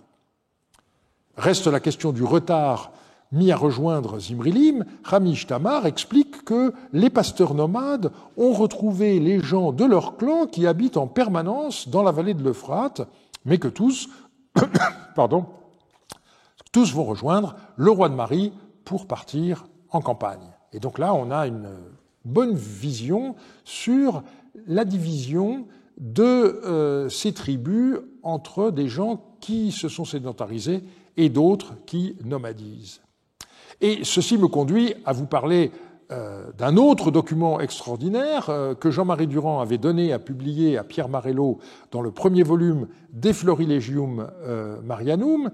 Reste la question du retard mis à rejoindre Zimrilim. Hamish Tamar explique que les pasteurs nomades ont retrouvé les gens de leur clan qui habitent en permanence dans la vallée de l'Euphrate, mais que tous vont rejoindre le roi de Marie pour partir en campagne. Et donc là, on a une bonne vision sur la division de ces tribus entre des gens qui se sont sédentarisés et d'autres qui nomadisent. Et ceci me conduit à vous parler d'un autre document extraordinaire que Jean-Marie Durand avait donné à publier à Pierre Marello dans le premier volume De Florilegium Marianum,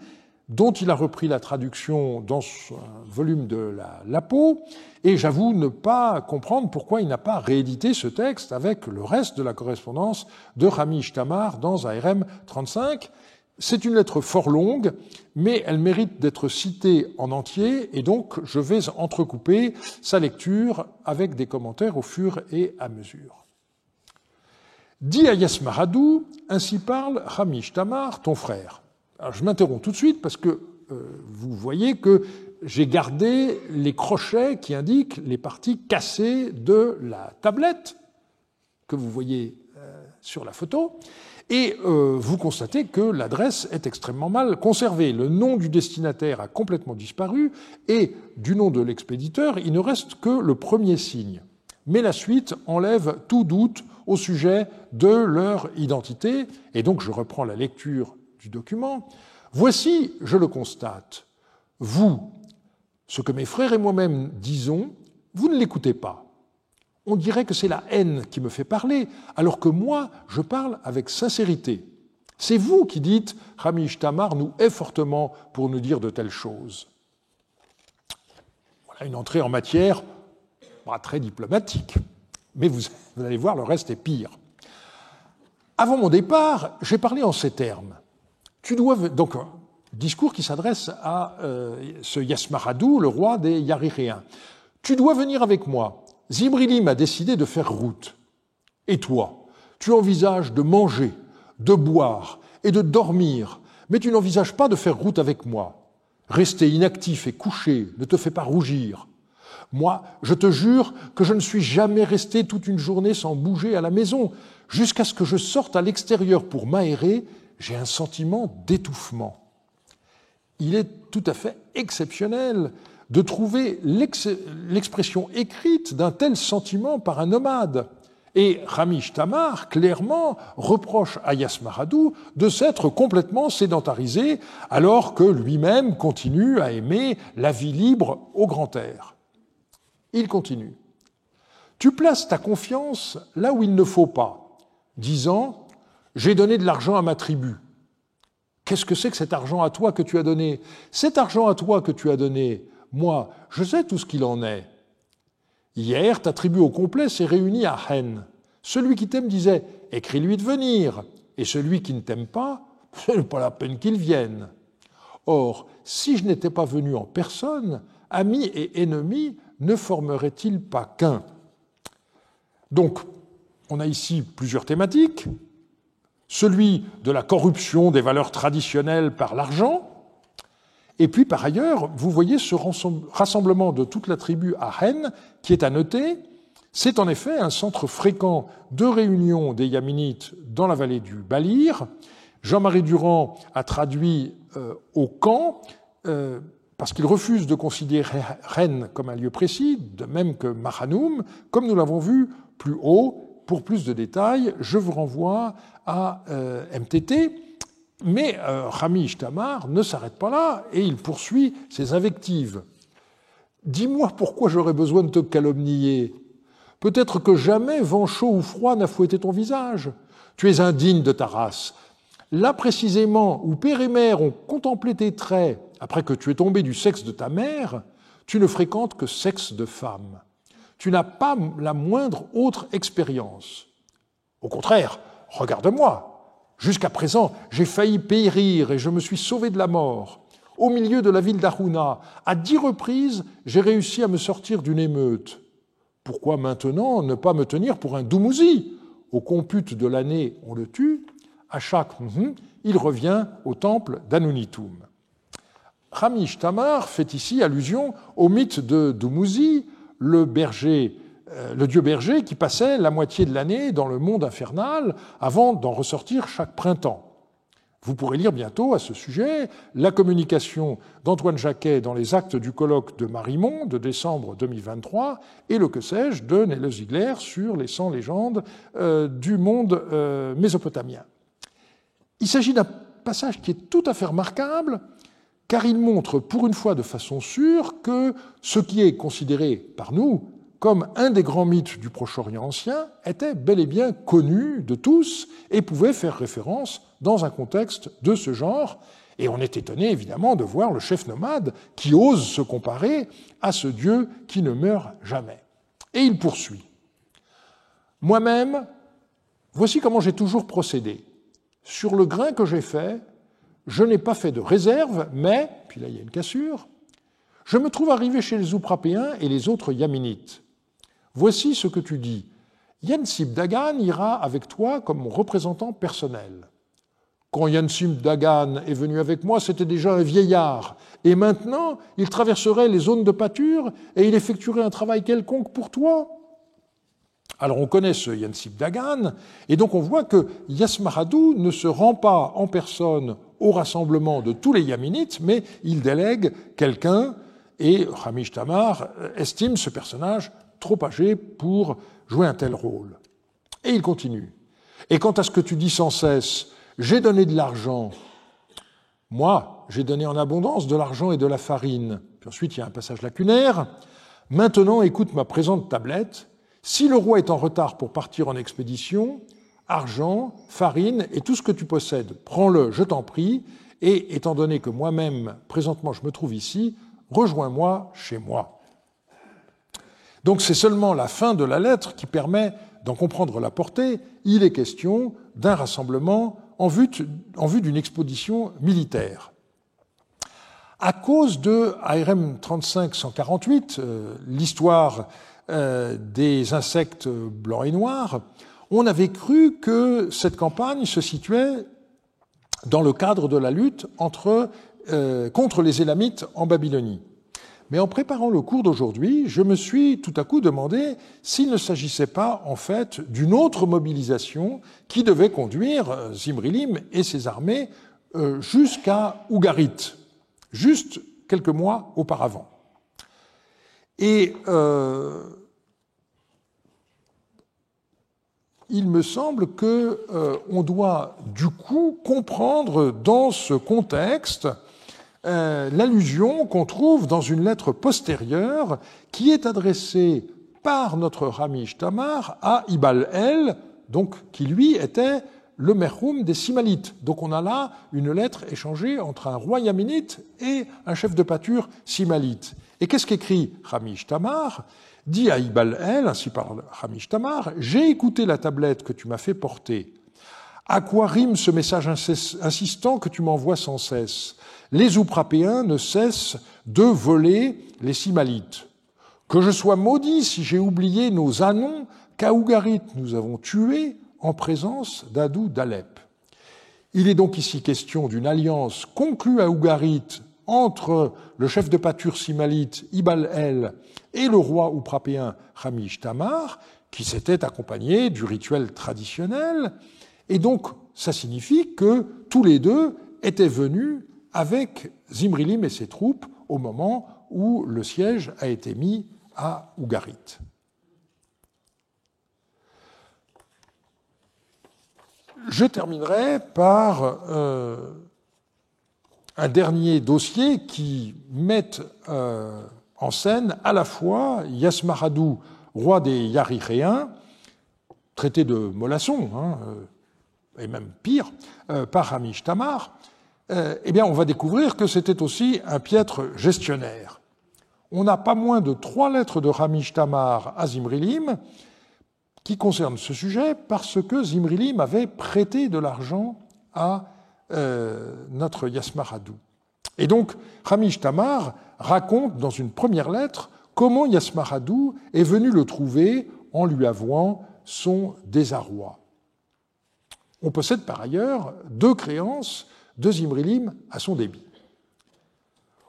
dont il a repris la traduction dans un volume de la Lapo, et j'avoue ne pas comprendre pourquoi il n'a pas réédité ce texte avec le reste de la correspondance de Hamish Tamar dans ARM 35. C'est une lettre fort longue, mais elle mérite d'être citée en entier, et donc je vais entrecouper sa lecture avec des commentaires au fur et à mesure. Dis à Yasmaradou, ainsi parle Hamish Tamar, ton frère. Alors je m'interromps tout de suite parce que vous voyez que j'ai gardé les crochets qui indiquent les parties cassées de la tablette que vous voyez sur la photo. Et vous constatez que l'adresse est extrêmement mal conservée. Le nom du destinataire a complètement disparu et du nom de l'expéditeur, il ne reste que le premier signe. Mais la suite enlève tout doute au sujet de leur identité. Et donc je reprends la lecture du document. Voici, je le constate, vous, Ce que mes frères et moi-même disons, vous ne l'écoutez pas. On dirait que c'est la haine qui me fait parler, alors que moi, je parle avec sincérité. C'est vous qui dites « Rami Ishtamar nous hait fortement pour nous dire de telles choses ». Voilà une entrée en matière très diplomatique. Mais vous allez voir, le reste est pire. Avant mon départ, j'ai parlé en ces termes. Tu dois... Donc, discours qui s'adresse à ce Yasmaradou, le roi des Yariréens. Tu dois venir avec moi. Zibrilim a décidé de faire route. Et toi, tu envisages de manger, de boire et de dormir, mais tu n'envisages pas de faire route avec moi. Rester inactif et couché ne te fait pas rougir. Moi, je te jure que je ne suis jamais resté toute une journée sans bouger à la maison. Jusqu'à ce que je sorte à l'extérieur pour m'aérer, j'ai un sentiment d'étouffement. Il est tout à fait exceptionnel de trouver l'expression écrite d'un tel sentiment par un nomade. Et Rami Ishtamar, clairement, reproche à Yasmaradou de s'être complètement sédentarisé, alors que lui-même continue à aimer la vie libre au grand air. Il continue. Tu places ta confiance là où il ne faut pas, disant « J'ai donné de l'argent à ma tribu ». Qu'est-ce que c'est que cet argent à toi que tu as donné? Cet argent à toi que tu as donné, moi, je sais tout ce qu'il en est. Hier, ta tribu au complet s'est réunie à Hen. Celui qui t'aime disait « Écris-lui de venir », et celui qui ne t'aime pas, ce n'est pas la peine qu'il vienne. Or, si je n'étais pas venu en personne, amis et ennemis ne formeraient-ils pas qu'un? Donc, on a ici plusieurs thématiques. Celui de la corruption des valeurs traditionnelles par l'argent. Et puis, par ailleurs, vous voyez ce rassemblement de toute la tribu à Hen qui est à noter. C'est en effet un centre fréquent de réunion des Yaminites dans la vallée du Balir. Jean-Marie Durand a traduit au camp, parce qu'il refuse de considérer Hen comme un lieu précis, de même que Mahanoum, comme nous l'avons vu plus haut. Pour plus de détails, je vous renvoie à MTT, mais Rami Ishtamar ne s'arrête pas là et il poursuit ses invectives. Dis-moi pourquoi j'aurais besoin de te calomnier. Peut-être que jamais vent chaud ou froid n'a fouetté ton visage. Tu es indigne de ta race. Là précisément où père et mère ont contemplé tes traits après que tu es tombé du sexe de ta mère, tu ne fréquentes que sexe de femme. Tu n'as pas la moindre autre expérience. Au contraire, regarde-moi. Jusqu'à présent, j'ai failli périr et je me suis sauvé de la mort. Au milieu de la ville d'Aruna, à 10 reprises, j'ai réussi à me sortir d'une émeute. Pourquoi maintenant ne pas me tenir pour un Doumouzi? Au compute de l'année, on le tue. À chaque il revient au temple d'Anunitum. Rami Ishtamar fait ici allusion au mythe de Doumouzi, le dieu berger qui passait la moitié de l'année dans le monde infernal avant d'en ressortir chaque printemps. Vous pourrez lire bientôt à ce sujet la communication d'Antoine Jacquet dans les actes du colloque de Marimont de décembre 2023 et le que sais-je de Nele Ziegler sur les 100 légendes du monde mésopotamien. Il s'agit d'un passage qui est tout à fait remarquable car il montre pour une fois de façon sûre que ce qui est considéré par nous comme un des grands mythes du Proche-Orient ancien était bel et bien connu de tous et pouvait faire référence dans un contexte de ce genre. Et on est étonné évidemment de voir le chef nomade qui ose se comparer à ce Dieu qui ne meurt jamais. Et il poursuit. Moi-même, voici comment j'ai toujours procédé. Sur le grain que j'ai fait, je n'ai pas fait de réserve, mais, puis là il y a une cassure, je me trouve arrivé chez les Ouprapéens et les autres Yaminites. Voici ce que tu dis. Yansib Dagan ira avec toi comme mon représentant personnel. Quand Yansib Dagan est venu avec moi, c'était déjà un vieillard. Et maintenant, il traverserait les zones de pâture et il effectuerait un travail quelconque pour toi. Alors on connaît ce Yansib Dagan, et donc on voit que Yasmaradou ne se rend pas en personne au rassemblement de tous les Yaminites, mais il délègue quelqu'un, et Rami Ishtamar estime ce personnage trop âgé pour jouer un tel rôle. Et il continue. Et quant à ce que tu dis sans cesse, j'ai donné de l'argent, Moi, j'ai donné en abondance de l'argent et de la farine. Puis ensuite, il y a un passage lacunaire. Maintenant, écoute ma présente tablette. Si le roi est en retard pour partir en expédition, argent, farine et tout ce que tu possèdes, prends-le, je t'en prie, et étant donné que moi-même, présentement, je me trouve ici, rejoins-moi chez moi. Donc c'est seulement la fin de la lettre qui permet d'en comprendre la portée. Il est question d'un rassemblement en vue d'une expédition militaire. À cause de ARM 35-148, l'histoire des insectes blancs et noirs, on avait cru que cette campagne se situait dans le cadre de la lutte contre les Élamites en Babylonie. Mais en préparant le cours d'aujourd'hui, je me suis tout à coup demandé s'il ne s'agissait pas, en fait, d'une autre mobilisation qui devait conduire Zimri-Lim et ses armées jusqu'à Ougarit, juste quelques mois auparavant. Et il me semble qu'on doit du coup comprendre dans ce contexte l'allusion qu'on trouve dans une lettre postérieure qui est adressée par notre Hamish Tamar à Ibal-El, donc qui lui était le merhoum des Simalites. Donc on a là une lettre échangée entre un roi yaminite et un chef de pâture simalite. Et qu'est-ce qu'écrit Hamish Tamar ? Dit à Ibal-El, ainsi parle Hamish Tamar, « J'ai écouté la tablette que tu m'as fait porter. À quoi rime ce message insistant que tu m'envoies sans cesse ? Les Ouprapéens ne cessent de voler les Simalites. Que je sois maudit si j'ai oublié nos annons qu'à Ougarit nous avons tués en présence d'Adou d'Alep. » Il est donc ici question d'une alliance conclue à Ougarit entre le chef de pâture simalite Ibal-El et le roi ouprapéen Hamish Tamar, qui s'était accompagné du rituel traditionnel. Et donc, ça signifie que tous les deux étaient venus avec Zimri-Lim et ses troupes au moment où le siège a été mis à Ougarit. Je terminerai par un dernier dossier qui met en scène à la fois Yasmaradou, roi des Yarichéens, traité de mollasson, et même pire, par Hamish Tamar. Eh bien, on va découvrir que c'était aussi un piètre gestionnaire. On n'a pas moins de 3 lettres de Hamish Tamar à Zimri-Lim qui concernent ce sujet parce que Zimri-Lim avait prêté de l'argent à notre Yasmaradou. Et donc, Hamish Tamar raconte dans une première lettre comment Yasmaradou est venu le trouver en lui avouant son désarroi. On possède par ailleurs 2 créances de Zimri-Lim à son débit.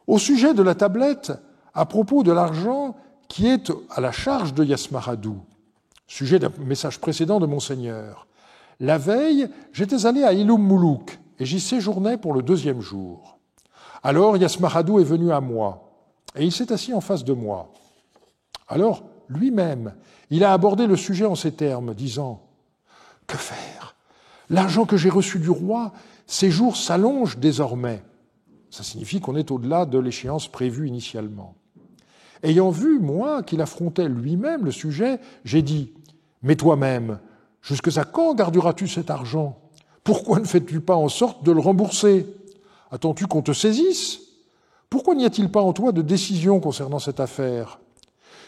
Au sujet de la tablette, à propos de l'argent qui est à la charge de Yasmaradou, sujet d'un message précédent de Monseigneur, la veille, j'étais allé à Ilum Moulouk et j'y séjournais pour le 2e jour. Alors Yasmaradou est venu à moi et il s'est assis en face de moi. Alors, lui-même, il a abordé le sujet en ces termes, disant « Que faire ? L'argent que j'ai reçu du roi, ces jours s'allongent désormais. » Ça signifie qu'on est au-delà de l'échéance prévue initialement. Ayant vu, moi, qu'il affrontait lui-même le sujet, j'ai dit « Mais toi-même, jusqu'à quand garderas-tu cet argent ? Pourquoi ne fais-tu pas en sorte de le rembourser ? Attends-tu qu'on te saisisse ? Pourquoi n'y a-t-il pas en toi de décision concernant cette affaire ?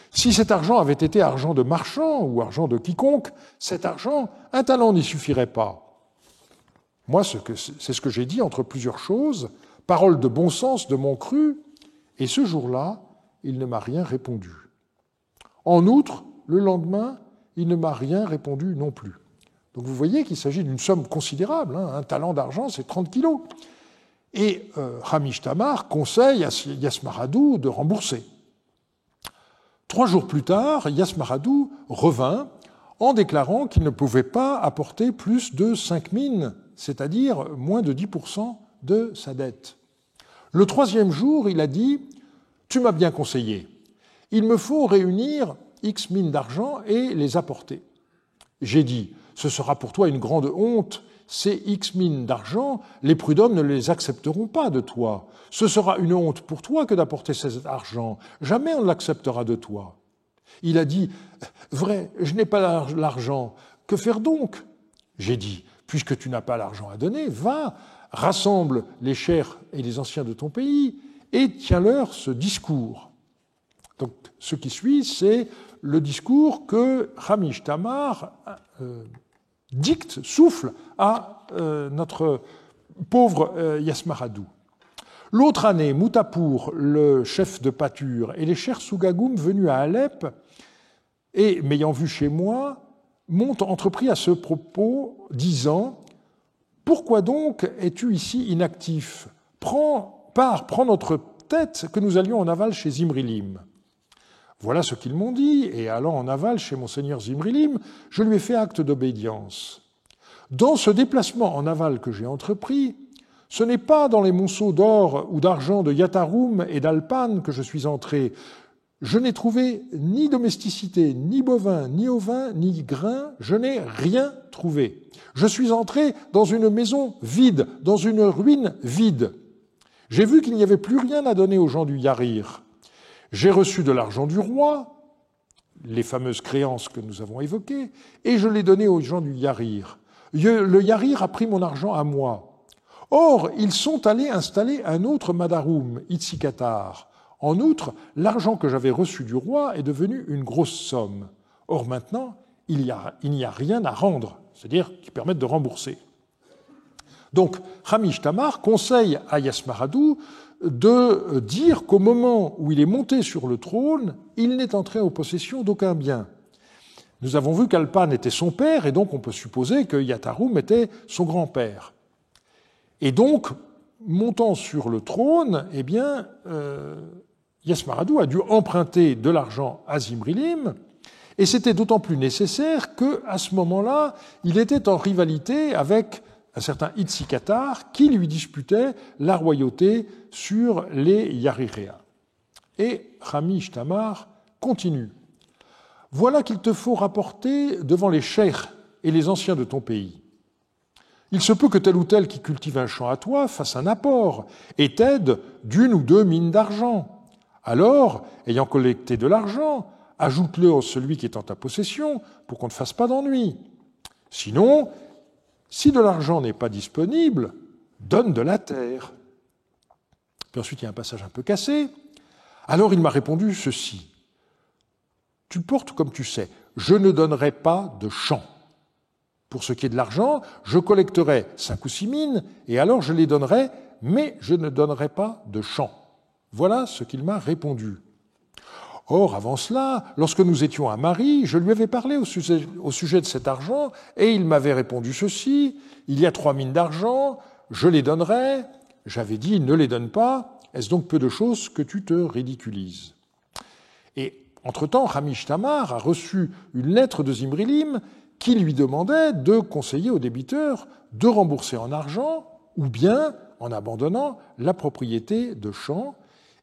Si cet argent avait été argent de marchand ou argent de quiconque, cet argent, un talent n'y suffirait pas. Moi, c'est ce que j'ai dit entre plusieurs choses, parole de bon sens de mon cru, et ce jour-là, il ne m'a rien répondu. En outre, le lendemain, il ne m'a rien répondu non plus. Donc vous voyez qu'il s'agit d'une somme considérable, un talent d'argent, c'est 30 kilos. Et Hamish Tamar conseille à Yasmaradou de rembourser. 3 jours plus tard, Yasmaradou revint en déclarant qu'il ne pouvait pas apporter plus de 5 mines, c'est-à-dire moins de 10% de sa dette. Le 3e jour, il a dit « Tu m'as bien conseillé. Il me faut réunir X mines d'argent et les apporter. » J'ai dit « Ce sera pour toi une grande honte ces X mines d'argent, les prud'hommes ne les accepteront pas de toi. Ce sera une honte pour toi que d'apporter cet argent. Jamais on ne l'acceptera de toi. Il a dit, vrai, je n'ai pas l'argent. Que faire donc? J'ai dit, puisque tu n'as pas l'argent à donner, va, rassemble les chers et les anciens de ton pays et tiens-leur ce discours. Donc, ce qui suit, c'est le discours que Hamish Tamar dicte, souffle à notre pauvre Yasmaradou. L'autre année, Moutapour, le chef de pâture, et les chers Sougagoum venus à Alep, et m'ayant vu chez moi, m'ont entrepris à ce propos, disant « Pourquoi donc es-tu ici inactif? Prends notre tête que nous allions en aval chez Zimrilim. » Voilà ce qu'ils m'ont dit, et allant en aval chez monseigneur Zimrilim, je lui ai fait acte d'obédience. Dans ce déplacement en aval que j'ai entrepris, ce n'est pas dans les monceaux d'or ou d'argent de Yataroum et d'Alpan que je suis entré. Je n'ai trouvé ni domesticité, ni bovin, ni ovin, ni grain, je n'ai rien trouvé. Je suis entré dans une maison vide, dans une ruine vide. J'ai vu qu'il n'y avait plus rien à donner aux gens du Yarir. J'ai reçu de l'argent du roi, les fameuses créances que nous avons évoquées, et je l'ai donné aux gens du Yarir. Le Yarir a pris mon argent à moi. Or, ils sont allés installer un autre Madaroum, Itzikatar. En outre, l'argent que j'avais reçu du roi est devenu une grosse somme. Or, maintenant, il n'y a rien à rendre, c'est-à-dire qui permette de rembourser. Donc, Hamish Tamar conseille à Yasmaradou de dire qu'au moment où il est monté sur le trône, il n'est entré en possession d'aucun bien. Nous avons vu qu'Alpan était son père, et donc on peut supposer que Yataroum était son grand-père. Et donc, montant sur le trône, eh bien, Yasmaradou a dû emprunter de l'argent à Zimrilim, et c'était d'autant plus nécessaire qu'à ce moment-là, il était en rivalité avec un certain Itzikatar qui lui disputait la royauté sur les Yariréens. Et Hamish Tamar continue. Voilà qu'il te faut rapporter devant les cheikhs et les anciens de ton pays. Il se peut que tel ou tel qui cultive un champ à toi fasse un apport et t'aide d'une ou deux mines d'argent. Alors, ayant collecté de l'argent, ajoute-le à celui qui est en ta possession pour qu'on ne fasse pas d'ennui. Sinon, si de l'argent n'est pas disponible, donne de la terre. Puis ensuite, il y a un passage un peu cassé. Alors il m'a répondu ceci. Tu portes comme tu sais, je ne donnerai pas de champ. Pour ce qui est de l'argent, je collecterai 5 ou 6 mines, et alors je les donnerai, mais je ne donnerai pas de champ. Voilà ce qu'il m'a répondu. Or, avant cela, lorsque nous étions à Marie, je lui avais parlé au sujet de cet argent, et il m'avait répondu ceci, il y a 3 mines d'argent, je les donnerai. J'avais dit, ne les donne pas, est-ce donc peu de choses que tu te ridiculises? Et entre-temps, Hamish Tamar a reçu une lettre de Zimrilim qui lui demandait de conseiller aux débiteurs de rembourser en argent ou bien en abandonnant la propriété de champs.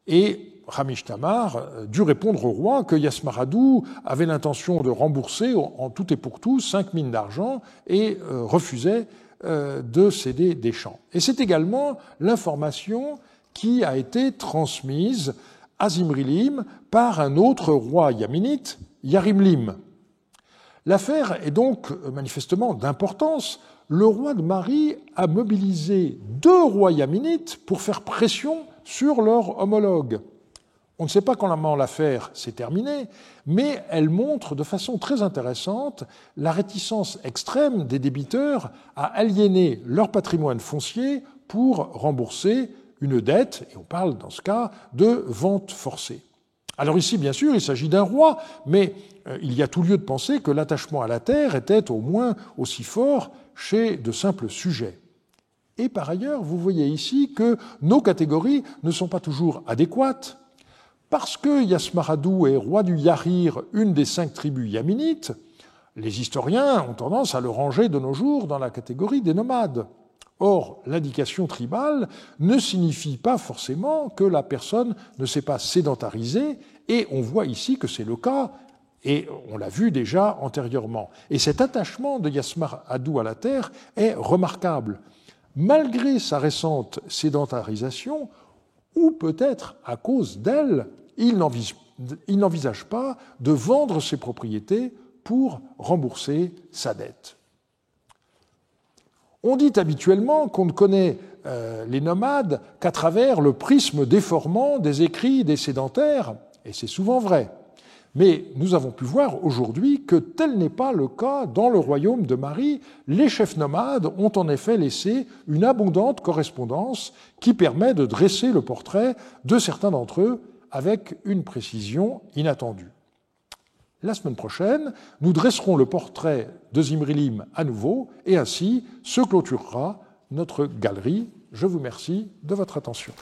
Et Hamish Tamar dut répondre au roi que Yasmaradou avait l'intention de rembourser en tout et pour tout 5 mines d'argent et refusait de céder des champs. Et c'est également l'information qui a été transmise à Zimrilim par un autre roi yaminite, Yarimlim. L'affaire est donc manifestement d'importance. Le roi de Marie a mobilisé 2 rois yaminites pour faire pression sur leur homologue. On ne sait pas comment l'affaire s'est terminée, mais elle montre de façon très intéressante la réticence extrême des débiteurs à aliéner leur patrimoine foncier pour rembourser une dette, et on parle dans ce cas de vente forcée. Alors ici, bien sûr, il s'agit d'un roi, mais il y a tout lieu de penser que l'attachement à la terre était au moins aussi fort chez de simples sujets. Et par ailleurs, vous voyez ici que nos catégories ne sont pas toujours adéquates. Parce que Yasmaradou est roi du Yarir, une des 5 tribus yaminites, les historiens ont tendance à le ranger de nos jours dans la catégorie des nomades. Or, l'indication tribale ne signifie pas forcément que la personne ne s'est pas sédentarisée, et on voit ici que c'est le cas, Et on l'a vu déjà antérieurement. Et cet attachement de Yasmar Haddou à la terre est remarquable. Malgré sa récente sédentarisation, ou peut-être à cause d'elle, il n'envisage pas de vendre ses propriétés pour rembourser sa dette. On dit habituellement qu'on ne connaît les nomades qu'à travers le prisme déformant des écrits des sédentaires, et c'est souvent vrai. Mais nous avons pu voir aujourd'hui que tel n'est pas le cas dans le royaume de Marie. Les chefs nomades ont en effet laissé une abondante correspondance qui permet de dresser le portrait de certains d'entre eux avec une précision inattendue. La semaine prochaine, nous dresserons le portrait de Zimrilim à nouveau, et ainsi se clôturera notre galerie. Je vous remercie de votre attention.